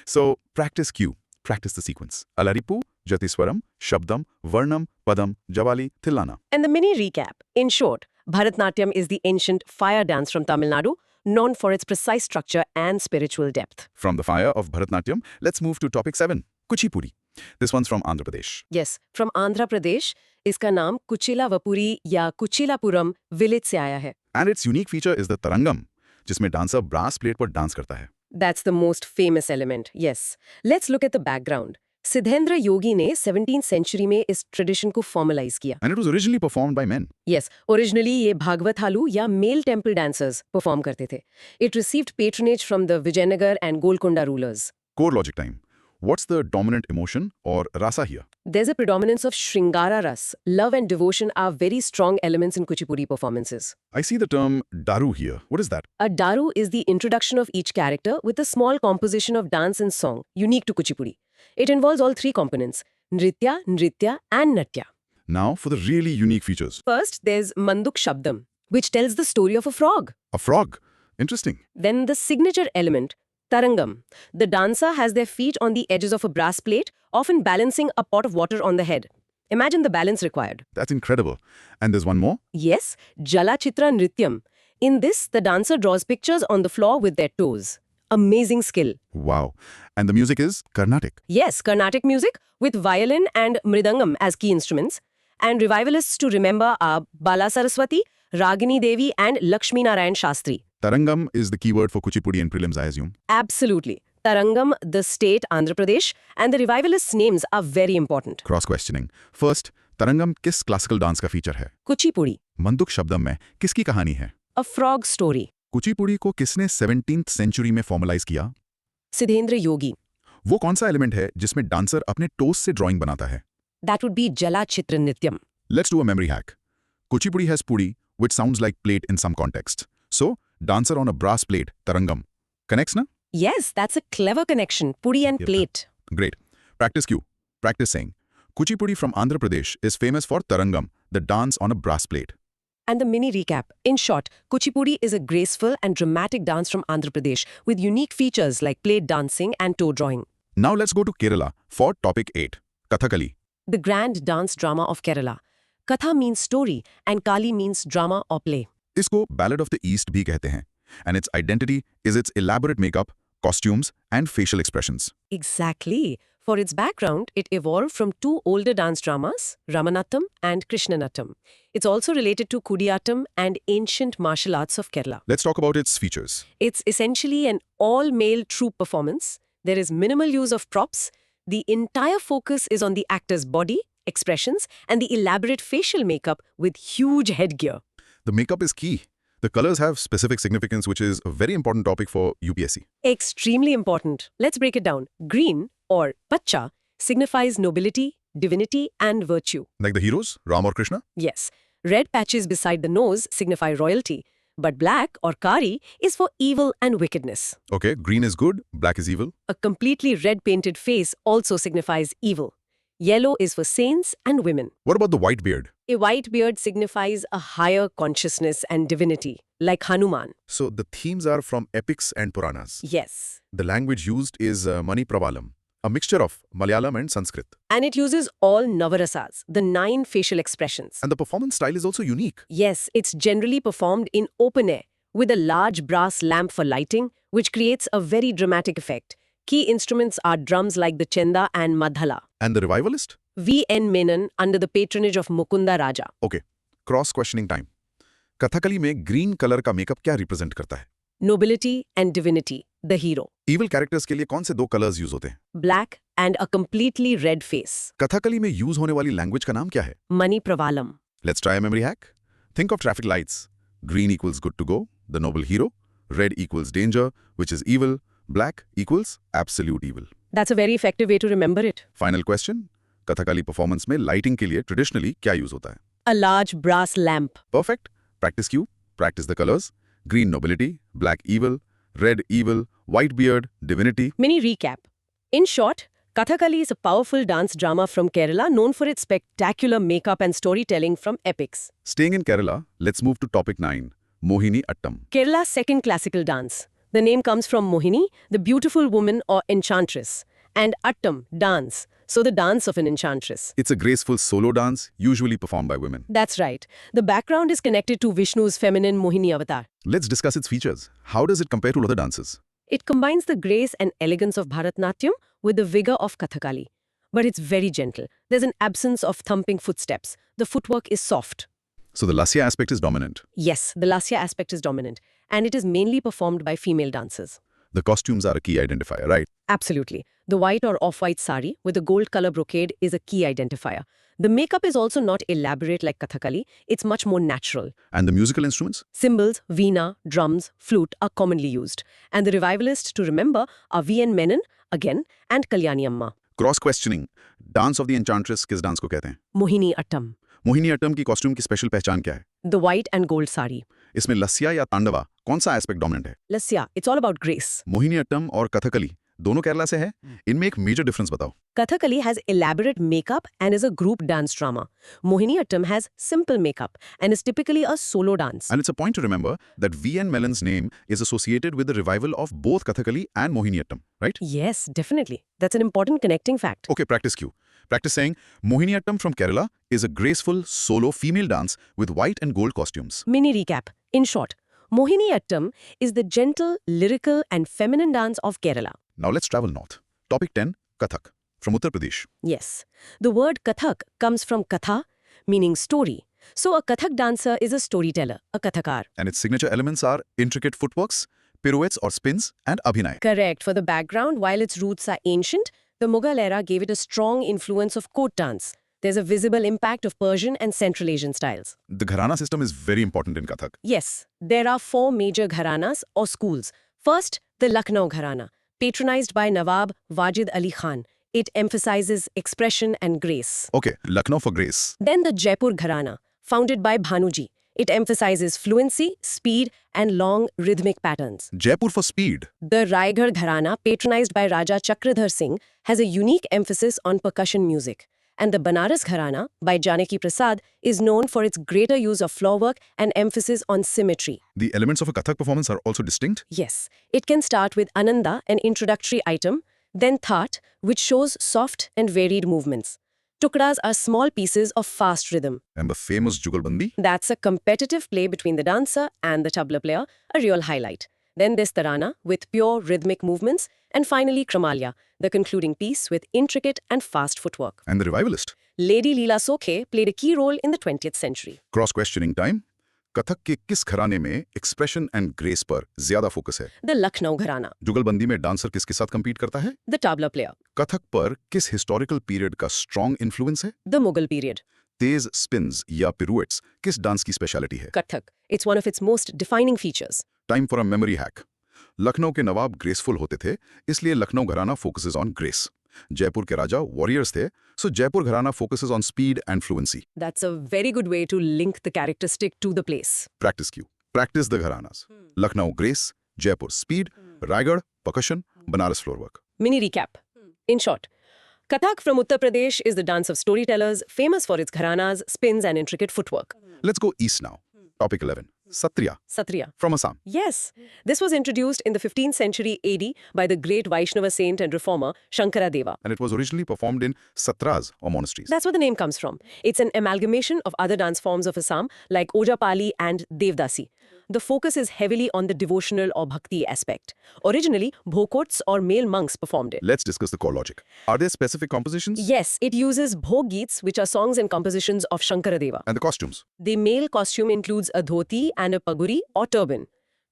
C: So practice Q. Practice the sequence. Alaripu, Jatiswaram, Shabdam, Varnam, Padam, Javali, Thillana.
B: And the mini recap. In short, Bharatnatyam is the ancient fire dance from Tamil Nadu, known for its precise structure and spiritual depth.
C: From the fire of Bharatnatyam, let's move to topic 7, Kuchipudi. This one's from Andhra Pradesh.
B: Yes, from Andhra Pradesh, इसका नाम कुचिलावपुरी या कुचिलापुरम village से आया है.
C: And its unique feature is the tarangam, जिसमें dancer brass plate पर dance करता है.
B: That's the most famous element, yes. Let's look at the background. Siddhendra योगी ने 17th century में इस ट्रेडिशन को फॉर्मलाइज किया.
C: And it was originally performed by men.
B: Yes, originally ये भागवथालू या मेल टेम्पल डांसर्स परफॉर्म करते थे. It received patronage from the Vijayanagar and Golconda rulers.
C: Core logic time. What's the dominant emotion or rasa here?
B: There's a predominance of Shringara ras. Love and devotion are very strong elements in Kuchipudi performances.
C: I see the term daru here. What is that?
B: A daru is the introduction of each character with a small composition of dance and song, unique to Kuchipudi. It involves all three components, Nritya, and Natya.
C: Now for the really unique features.
B: First, there's Manduk Shabdam, which tells the story of a frog.
C: A frog. Interesting.
B: Then the signature element, Tarangam. The dancer has their feet on the edges of a brass plate, often balancing a pot of water on the head. Imagine the balance required.
C: That's incredible. And there's one more.
B: Yes, Jalachitra Nrityam. In this, the dancer draws pictures on the floor with their toes. Amazing skill.
C: Wow. And the music is Carnatic.
B: Yes, Carnatic music with violin and mridangam as key instruments. And revivalists to remember are Bala Saraswati, Ragini Devi and Lakshmi Narayan Shastri.
C: Tarangam is the keyword for Kuchipudi in prelims, I assume.
B: Absolutely. Tarangam, the state, Andhra Pradesh, and the revivalists' names are very important.
C: Cross-questioning. First, Tarangam किस classical dance का feature है?
B: Kuchipudi,
C: मंदुक शब्दम में किसकी कहानी है?
B: a frog story.
C: Kuchipudi को किसने 17th century में formalize किया?
B: Siddhendra Yogi.
C: वो कौन सा element है जिसमें dancer अपने toes से drawing बनाता है?
B: That would be Jalachitra Nityam.
C: Let's do a memory hack. Kuchipudi has pudi, which sounds like plate in some context. So, dancer on a brass plate, tarangam. Connects na?
B: Yes, that's a clever connection. Pudi and
C: Yep.
B: plate.
C: Great. Practice cue. Practice saying. Kuchipudi from Andhra Pradesh is famous for tarangam, the dance on a brass plate.
B: And the mini recap. In short, Kuchipudi is a graceful and dramatic dance from Andhra Pradesh with unique features like plate dancing and toe drawing.
C: Now let's go to Kerala for topic 8, Kathakali.
B: The grand dance drama of Kerala. Katha means story and Kali means drama or play.
C: इसको Ballad of the East भी कहते हैं. And its identity is its elaborate makeup, costumes and facial expressions.
B: Exactly. For its background, it evolved from two older dance dramas, Ramanattam and Krishnanattam. It's also related to Kudiyattam and ancient martial arts of Kerala.
C: Let's talk about its features.
B: It's essentially an all-male troupe performance. There is minimal use of props. The entire focus is on the actor's body, expressions, and the elaborate facial makeup with huge headgear.
C: The makeup is key. The colors have specific significance, which is a very important topic for UPSC.
B: Extremely important. Let's break it down. Green, or pacha, signifies nobility, divinity, and virtue.
C: Like the heroes, Ram or Krishna?
B: Yes. Red patches beside the nose signify royalty, but black, or kari, is for evil and wickedness.
C: Okay, green is good, black is evil.
B: A completely red-painted face also signifies evil. Yellow is for saints and women.
C: What about the white beard?
B: A white beard signifies a higher consciousness and divinity, like Hanuman.
C: So the themes are from epics and Puranas.
B: Yes.
C: The language used is Mani Pravalam, a mixture of Malayalam and Sanskrit.
B: And it uses all Navarasas, the 9 facial expressions.
C: And the performance style is also unique.
B: Yes, it's generally performed in open air, with a large brass lamp for lighting, which creates a very dramatic effect. Key instruments are drums like the chenda and madhala.
C: And the revivalist?
B: V.N. Menon under the patronage of Mukunda Raja.
C: Okay, cross-questioning time. Kathakali में green color का makeup क्या represent करता है?
B: Nobility and divinity, the hero.
C: Evil characters के लिए कौन से दो colors use होते हैं?
B: Black and a completely red face.
C: Kathakali में use होने वाली language का नाम क्या है?
B: Mani Pravalam.
C: Let's try a memory hack. Think of traffic lights. Green equals good to go, the noble hero. Red equals danger, which is evil. Black equals absolute evil.
B: That's a very effective way to remember it.
C: Final question. Kathakali performance में lighting के लिए traditionally क्या use होता है?
B: A large brass lamp.
C: Perfect. Practice cue. Practice the colors. Green nobility, black evil, red evil, white beard, divinity.
B: Mini recap. In short, Kathakali is a powerful dance drama from Kerala known for its spectacular makeup and storytelling from epics.
C: Staying in Kerala, let's move to topic 9, Mohini Attam.
B: Kerala's second classical dance. The name comes from Mohini, the beautiful woman or enchantress, and Attam, dance, So the dance of an enchantress.
C: It's a graceful solo dance, usually performed by women.
B: That's right. The background is connected to Vishnu's feminine Mohini avatar.
C: Let's discuss its features. How does it compare to other dances?
B: It combines the grace and elegance of Bharatnatyam with the vigor of Kathakali. But it's very gentle. There's an absence of thumping footsteps. The footwork is soft.
C: So the Lasya aspect is dominant.
B: Yes, the Lasya aspect is dominant, and it is mainly performed by female dancers.
C: The costumes are a key identifier, right?
B: Absolutely. The white or off-white sari with a gold color brocade is a key identifier. The makeup is also not elaborate like Kathakali. It's much more natural.
C: And the musical instruments?
B: Cymbals, veena, drums, flute are commonly used. And the revivalists to remember are V.N. Menon, again, and Kalyani Amma.
C: Cross-questioning. Dance of the Enchantress किस dance को कहते हैं?
B: Mohini Attam.
C: Mohini Attam की costume की special पहचान क्या है?
B: The white and gold sari.
C: इसमें लस्या या तांडवा कौन सा एस्पेक्ट डोमिनेंट है?
B: Lasya, it's all about grace.
C: Mohiniyattam और कथकली दोनों केरला से है। इनमें एक मेजर डिफरेंस बताओ।
B: Kathakali has elaborate makeup and is a group dance drama. Mohiniyattam has simple makeup and is typically a solo dance.
C: And it's a point to remember that V.N. Mellon's name is associated with the revival of both Kathakali and Mohiniyattam, right?
B: Yes, definitely. That's an important connecting fact.
C: Okay, practice cue. Practice saying, Mohiniyattam from Kerala is a graceful, solo female dance with white and gold costumes.
B: Mini recap. In short, Mohiniyattam is the gentle, lyrical and feminine dance of Kerala.
C: Now let's travel north. Topic 10, Kathak, from Uttar Pradesh.
B: Yes. The word Kathak comes from Katha, meaning story. So a Kathak dancer is a storyteller, a Kathakar.
C: And its signature elements are intricate footworks, pirouettes or spins, and abhinay.
B: Correct. For the background, while its roots are ancient, the Mughal era gave it a strong influence of court dance. There's a visible impact of Persian and Central Asian styles.
C: The gharana system is very important in Kathak.
B: Yes, there are 4 major gharanas or schools. First, the Lucknow Gharana, patronized by Nawab Wajid Ali Khan. It emphasizes expression and grace.
C: Okay, Lucknow for grace.
B: Then the Jaipur Gharana, founded by Bhanuji. It emphasizes fluency, speed, and long rhythmic patterns.
C: Jaipur for speed.
B: The Raigad Gharana, patronized by Raja Chakradhar Singh, has a unique emphasis on percussion music. And the Banaras Gharana, by Janaki Prasad, is known for its greater use of floor work and emphasis on symmetry.
C: The elements of a Kathak performance are also distinct.
B: Yes, it can start with Ananda, an introductory item, then Thaat, which shows soft and varied movements. Tukras are small pieces of fast rhythm.
C: And the famous Jugalbandi.
B: That's a competitive play between the dancer and the tabla player, a real highlight. Then there's Tarana, with pure rhythmic movements, and finally Kramalya, the concluding piece with intricate and fast footwork.
C: And the revivalist.
B: Lady Leela Sokhe played a key role in the 20th century.
C: Cross-questioning time. Kathak के किस घराने में expression and grace पर ज्यादा focus है?
B: The Lucknow Gharana,
C: जुगलबंदी में dancer किसके साथ compete करता है?
B: the tabla player,
C: कथक पर किस हिस्टोरिकल पीरियड का स्ट्रॉन्ग इन्फ्लुएंस है?
B: the Mughal period,
C: तेज स्पिन्स या पिरूएट्स किस डांस की स्पेशलिटी है?
B: Kathak. It's one of its most defining features.
C: Time for a memory hack. Lucknow के नवाब ग्रेसफुल होते थे, इसलिए लखनऊ घराना फोकसेस ऑन ग्रेस. जयपुर के राजा वॉरियर्स थे, सो जयपुर घराना focuses on speed and fluency.
B: That's a very good way to link the characteristic to the place.
C: Practice Q. Practice the gharanas. Lucknow grace, Jaipur speed, Raigarh percussion, Banaras floor work.
B: Mini recap. In short, Kathak from Uttar Pradesh is the dance of storytellers, famous for its gharanas, spins and intricate footwork.
C: Let's go east now. Topic 11. Satriya
B: Satriya.
C: from Assam.
B: Yes, this was introduced in the 15th century AD by the great Vaishnava saint and reformer Shankaradeva.
C: And it was originally performed in satras or monasteries.
B: That's where the name comes from. It's an amalgamation of other dance forms of Assam like Ojapali and Devdasi. The focus is heavily on the devotional or bhakti aspect. Originally, bhokots or male monks performed it.
C: Let's discuss the core logic. Are there specific compositions?
B: Yes, it uses bhoggeets, which are songs and compositions of Shankaradeva.
C: And the costumes?
B: The male costume includes a dhoti and a paguri or turban.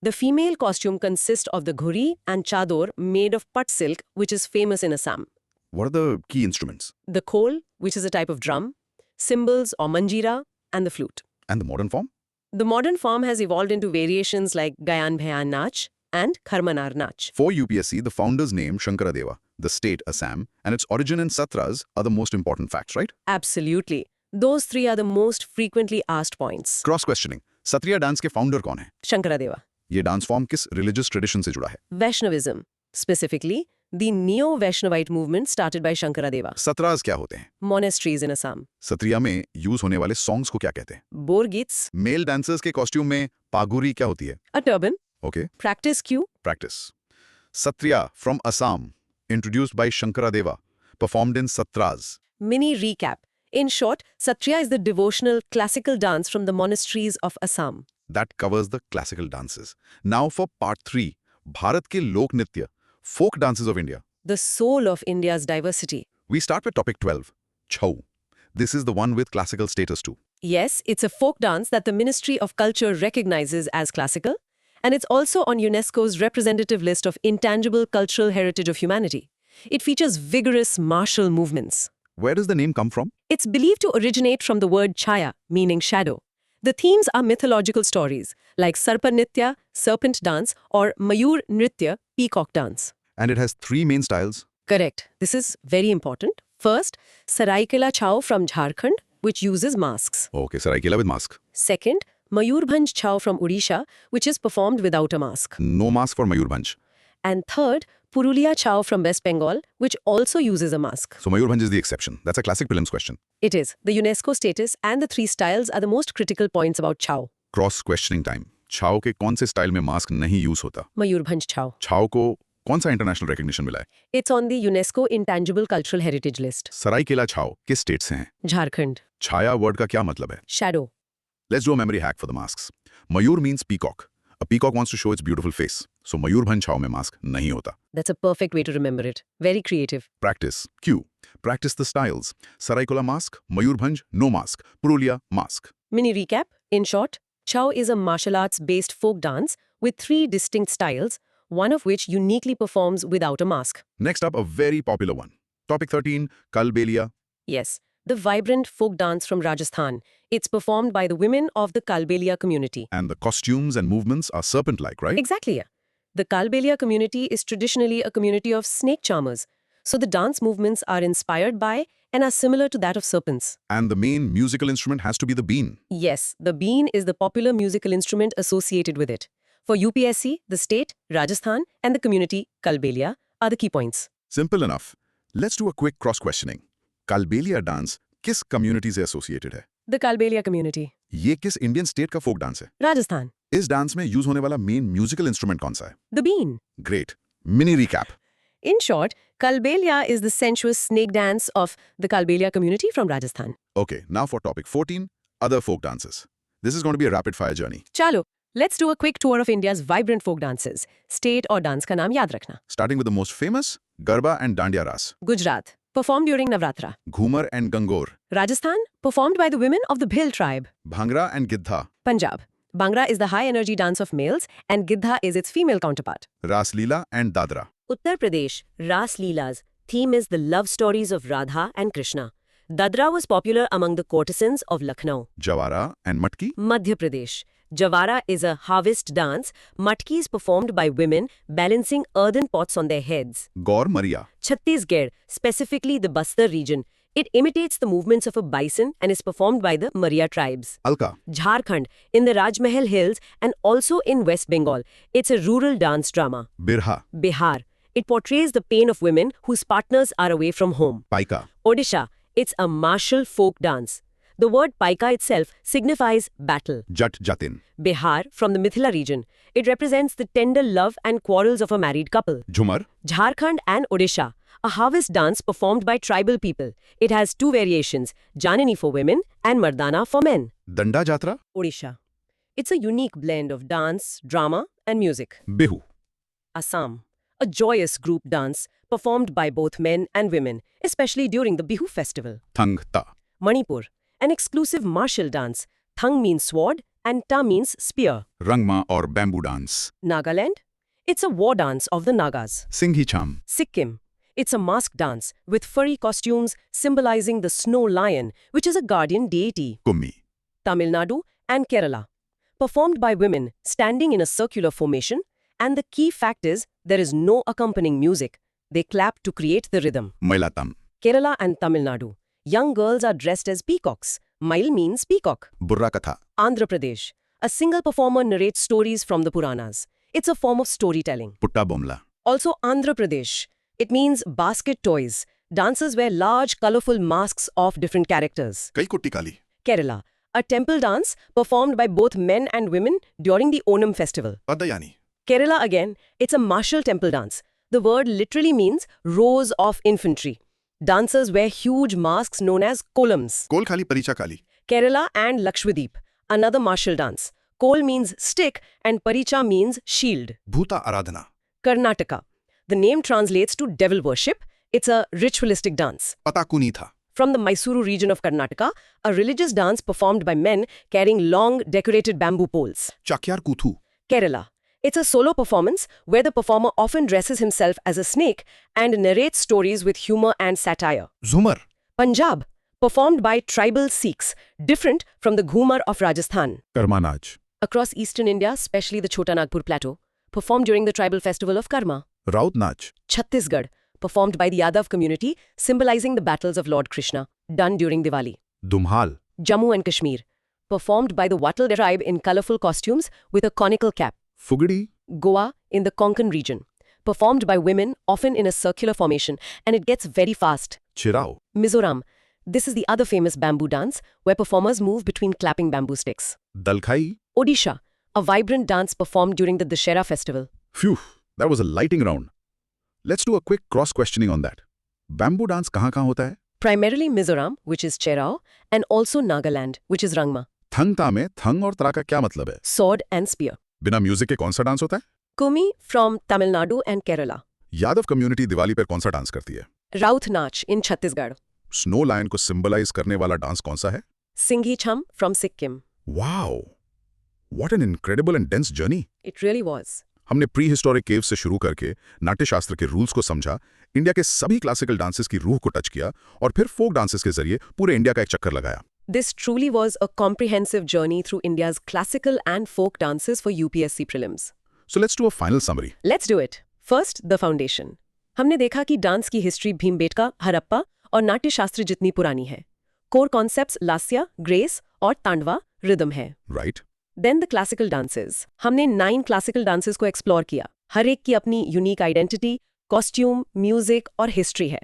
B: The female costume consists of the ghuri and chador made of pat silk, which is famous in Assam.
C: What are the key instruments?
B: The khol, which is a type of drum, cymbals or manjira, and the flute.
C: And the modern form?
B: The modern form has evolved into variations like Gayan Bhayan Nach and Kharmanar Nach.
C: For UPSC, the founder's name, Shankaradeva, the state, Assam, and its origin in satras are the most important facts, right?
B: Absolutely. Those three are the most frequently asked points.
C: Cross-questioning. Satriya dance के founder कौन है?
B: Shankaradeva.
C: ये dance form किस religious tradition से जुड़ा है?
B: Vaishnavism. Specifically, the Neo-Vaishnavite movement started by Shankaradeva.
C: सतराज क्या होते हैं?
B: Monasteries in Assam.
C: सत्रिया में यूज होने वाले सॉन्ग्स को क्या कहते हैं?
B: Borgits.
C: मेल डांसर्स के कॉस्ट्यूम में पागुरी क्या होती है?
B: A turban.
C: Okay,
B: Practice cue.
C: Practice. Sattriya from Assam, introduced by Sankaradeva, performed in satras.
B: Mini recap. In short, Satriya is the devotional classical dance from the monasteries of Assam.
C: That covers the classical dances. Now for part 3, Bharat ke Lok Nritya, folk dances of India.
B: The soul of India's diversity.
C: We start with topic 12, Chhau. This is the one with classical status too.
B: Yes, it's a folk dance that the Ministry of Culture recognizes as classical, and it's also on UNESCO's representative list of intangible cultural heritage of humanity. It features vigorous martial movements.
C: Where does the name come from?
B: It's believed to originate from the word chaya, meaning shadow. The themes are mythological stories, like Sarpa Nritya, serpent dance, or Mayur Nritya, peacock dance.
C: And it has 3 main styles.
B: Correct. This is very important. First, Saraikela Chhau from Jharkhand, which uses masks.
C: Okay, Saraikela with mask.
B: Second, Mayurbhanj Chhau from Odisha, which is performed without a mask.
C: No mask for Mayurbhanj.
B: And third, Purulia Chhau from West Bengal, which also uses a mask.
C: So Mayurbhanj is the exception. That's a classic prelims question.
B: It is. The UNESCO status and the 3 styles are the most critical points about Chhau.
C: Cross questioning time. Chhau के कौन से style में mask नहीं use होता?
B: Mayurbhanj Chhau.
C: Chhau को कौन सा international recognition मिला है?
B: It's on the UNESCO Intangible Cultural Heritage list.
C: Seraikela छाव किस स्टेट से हैं?
B: Jharkhand.
C: छाया वर्ड का क्या मतलब है?
B: Shadow.
C: Let's do a memory hack for the masks. Mayur means peacock. A peacock wants to show its beautiful face. So Mayurbhanj छाव में मास्क नहीं होता.
B: That's a perfect way to remember it. Very creative.
C: Practice. Q. Practice the styles. Saraikola mask, Mayurbhanj no mask, Purulia mask.
B: Mini recap. In short, Chhau is a martial arts-based folk dance with 3 distinct styles, one of which uniquely performs without a mask.
C: Next up, a very popular one. Topic 13, Kalbelia.
B: Yes, the vibrant folk dance from Rajasthan. It's performed by the women of the Kalbelia community.
C: And the costumes and movements are serpent-like, right?
B: Exactly. Yeah. The Kalbelia community is traditionally a community of snake charmers. So the dance movements are inspired by and are similar to that of serpents.
C: And the main musical instrument has to be the bean.
B: Yes, the bean is the popular musical instrument associated with it. For UPSC, the state, Rajasthan, and the community, Kalbelia, are the key points.
C: Simple enough. Let's do a quick cross-questioning. Kalbelia dance किस community से associated है?
B: The Kalbelia community.
C: ये किस Indian state का folk dance है?
B: Rajasthan.
C: इस dance में use होने वाला main musical instrument कौन सा है?
B: The bean.
C: Great. Mini recap.
B: In short, Kalbelia is the sensuous snake dance of the Kalbelia community from Rajasthan.
C: Okay, now for topic 14, other folk dances. This is going to be a rapid-fire journey.
B: Chalo, let's do a quick tour of India's vibrant folk dances. State or dance ka naam yaad rakhna.
C: Starting with the most famous, Garba and Dandiya Ras.
B: Gujarat, performed during Navratra.
C: Ghumar and Gangor.
B: Rajasthan, performed by the women of the Bhil tribe.
C: Bhangra and Gidha.
B: Punjab, Bhangra is the high-energy dance of males and Gidha is its female counterpart.
C: Ras Leela and Dadra.
B: Uttar Pradesh, Ras Leela's theme is the love stories of Radha and Krishna. Dadra was popular among the courtesans of Lucknow.
C: Jawara and Matki.
B: Madhya Pradesh, Jawara is a harvest dance. Matki is performed by women balancing earthen pots on their heads.
C: Gaur Maria.
B: Chhattisgarh, specifically the Bastar region, it imitates the movements of a bison and is performed by the Maria tribes.
C: Alka.
B: Jharkhand, in the Rajmahal Hills and also in West Bengal, it's a rural dance drama.
C: Birha.
B: Bihar, it portrays the pain of women whose partners are away from home.
C: Paika.
B: Odisha, it's a martial folk dance. The word paika itself signifies battle.
C: Jat Jatin.
B: Bihar, from the Mithila region, it represents the tender love and quarrels of a married couple.
C: Jhumar.
B: Jharkhand and Odisha, a harvest dance performed by tribal people. It has 2 variations, Janani for women and Mardana for men.
C: Danda Jatra.
B: Odisha, it's a unique blend of dance, drama and music.
C: Bihu.
B: Assam, a joyous group dance performed by both men and women, especially during the Bihu festival.
C: Thang Ta.
B: Manipur, an exclusive martial dance. Thang means sword and Ta means spear.
C: Rangma or bamboo dance.
B: Nagaland, it's a war dance of the Nagas.
C: Singhi Cham.
B: Sikkim, it's a mask dance with furry costumes symbolizing the snow lion, which is a guardian deity.
C: Kummi.
B: Tamil Nadu and Kerala, performed by women standing in a circular formation, and the key fact is there is no accompanying music. They clap to create the rhythm.
C: Mailatam.
B: Kerala and Tamil Nadu, young girls are dressed as peacocks. Mail means peacock.
C: Burra Katha.
B: Andhra Pradesh, a single performer narrates stories from the Puranas. It's a form of storytelling.
C: Putta Bomla.
B: Also Andhra Pradesh, it means basket toys. Dancers wear large, colorful masks of different characters.
C: Kai Kutti Kali.
B: Kerala, a temple dance performed by both men and women during the Onam festival.
C: Padayani.
B: Kerala again, it's a martial temple dance. The word literally means rows of infantry. Dancers wear huge masks known as kolams.
C: कोल खाली परिचा काली.
B: Kerala and Lakshadweep, another martial dance. Kol means stick and Paricha means shield.
C: भूता आराधना.
B: Karnataka. The name translates to devil worship. It's a ritualistic dance.
C: पता कुनी था.
B: From the Mysuru region of Karnataka, a religious dance performed by men carrying long decorated bamboo poles.
C: Chakyar Koothu.
B: Kerala. It's a solo performance where the performer often dresses himself as a snake and narrates stories with humor and satire.
C: झूमर.
B: Punjab. Performed by tribal Sikhs, different from the Ghumar of Rajasthan.
C: Karma नाच.
B: Across eastern India, especially the Chota Nagpur plateau, performed during the tribal festival of Karma.
C: Raut नाच.
B: Chhattisgarh, performed by the Yadav community, symbolizing the battles of Lord Krishna, done during Diwali.
C: दुम्हाल.
B: Jammu and Kashmir, performed by the Wattle tribe in colorful costumes with a conical cap.
C: Fugdi.
B: Goa, in the Konkan region, performed by women, often in a circular formation, and it gets very fast.
C: चिराओ.
B: Mizoram, this is the other famous bamboo dance, where performers move between clapping bamboo sticks.
C: Dalkhai.
B: Odisha, a vibrant dance performed during the Dussehra festival.
C: Phew, that was a lighting round. Let's do a quick cross-questioning on that. Bamboo dance कहाँ होता है?
B: Primarily Mizoram, which is Cherao, and also Nagaland, which is Rangma.
C: थंग ता में थंग और तरा का क्या मतलब है?
B: Sword and spear.
C: बिना म्यूजिक के कौन सा डांस होता है?
B: Kumi from Tamil Nadu and Kerala.
C: Yadav community Diwali पर कौन सा डांस करती है?
B: Raut Nach in Chhattisgarh.
C: Snow lion को सिंबलाइज करने वाला डांस कौन सा है?
B: Singhi Chham from Sikkim.
C: Wow, what an incredible and dense journey.
B: It really was.
C: हमने प्री हिस्टोरिक केव से शुरू करके नाट्यशास्त्र के रूल्स को समझा, इंडिया के सभी क्लासिकल डांसेस की रूह को टच किया और फिर फोक डांसेस के जरिए पूरे इंडिया का एक चक्कर लगाया.
B: This truly was a comprehensive journey through India's classical and folk dances for UPSC prelims.
C: So let's do a final summary.
B: Let's do it. First, the foundation. हमने देखा कि डांस की हिस्ट्री भीमबेटका, हरप्पा और नाट्यशास्त्र जितनी पुरानी है. कोर कॉन्सेप्ट्स लास्या, ग्रेस और तांडवा rhythm है.
C: Right?
B: Then the classical dances. हमने 9 classical dances को एक्सप्लोर किया. हर एक की अपनी यूनिक आइडेंटिटी, कॉस्ट्यूम, म्यूजिक और हिस्ट्री है.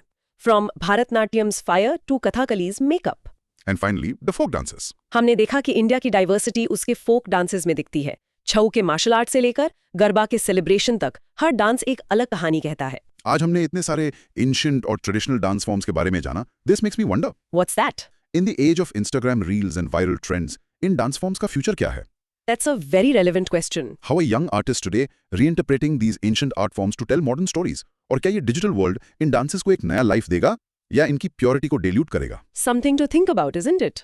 B: From Bharatnatyam's fire to Kathakali's makeup.
C: And finally, the folk dances.
B: हमने देखा कि इंडिया की डाइवर्सिटी उसके फोक डांसेस में दिखती है. छऊ के मार्शल आर्ट से लेकर गरबा के सेलिब्रेशन तक हर डांस एक अलग कहानी कहता है.
C: आज हमने इतने सारे एंशिएंट और ट्रेडिशनल डांस फॉर्म्स के बारे में जाना. This makes me wonder.
B: What's that?
C: In the age of Instagram reels and viral trends, in dance forms का फ्यूचर क्या है?
B: That's a very relevant question.
C: How are young artists today reinterpreting these ancient art forms to tell modern stories? और क्या ये digital world in dances को एक नया life देगा या इनकी प्योरिटी को डिल्यूट करेगा?
B: Something to think about, isn't it?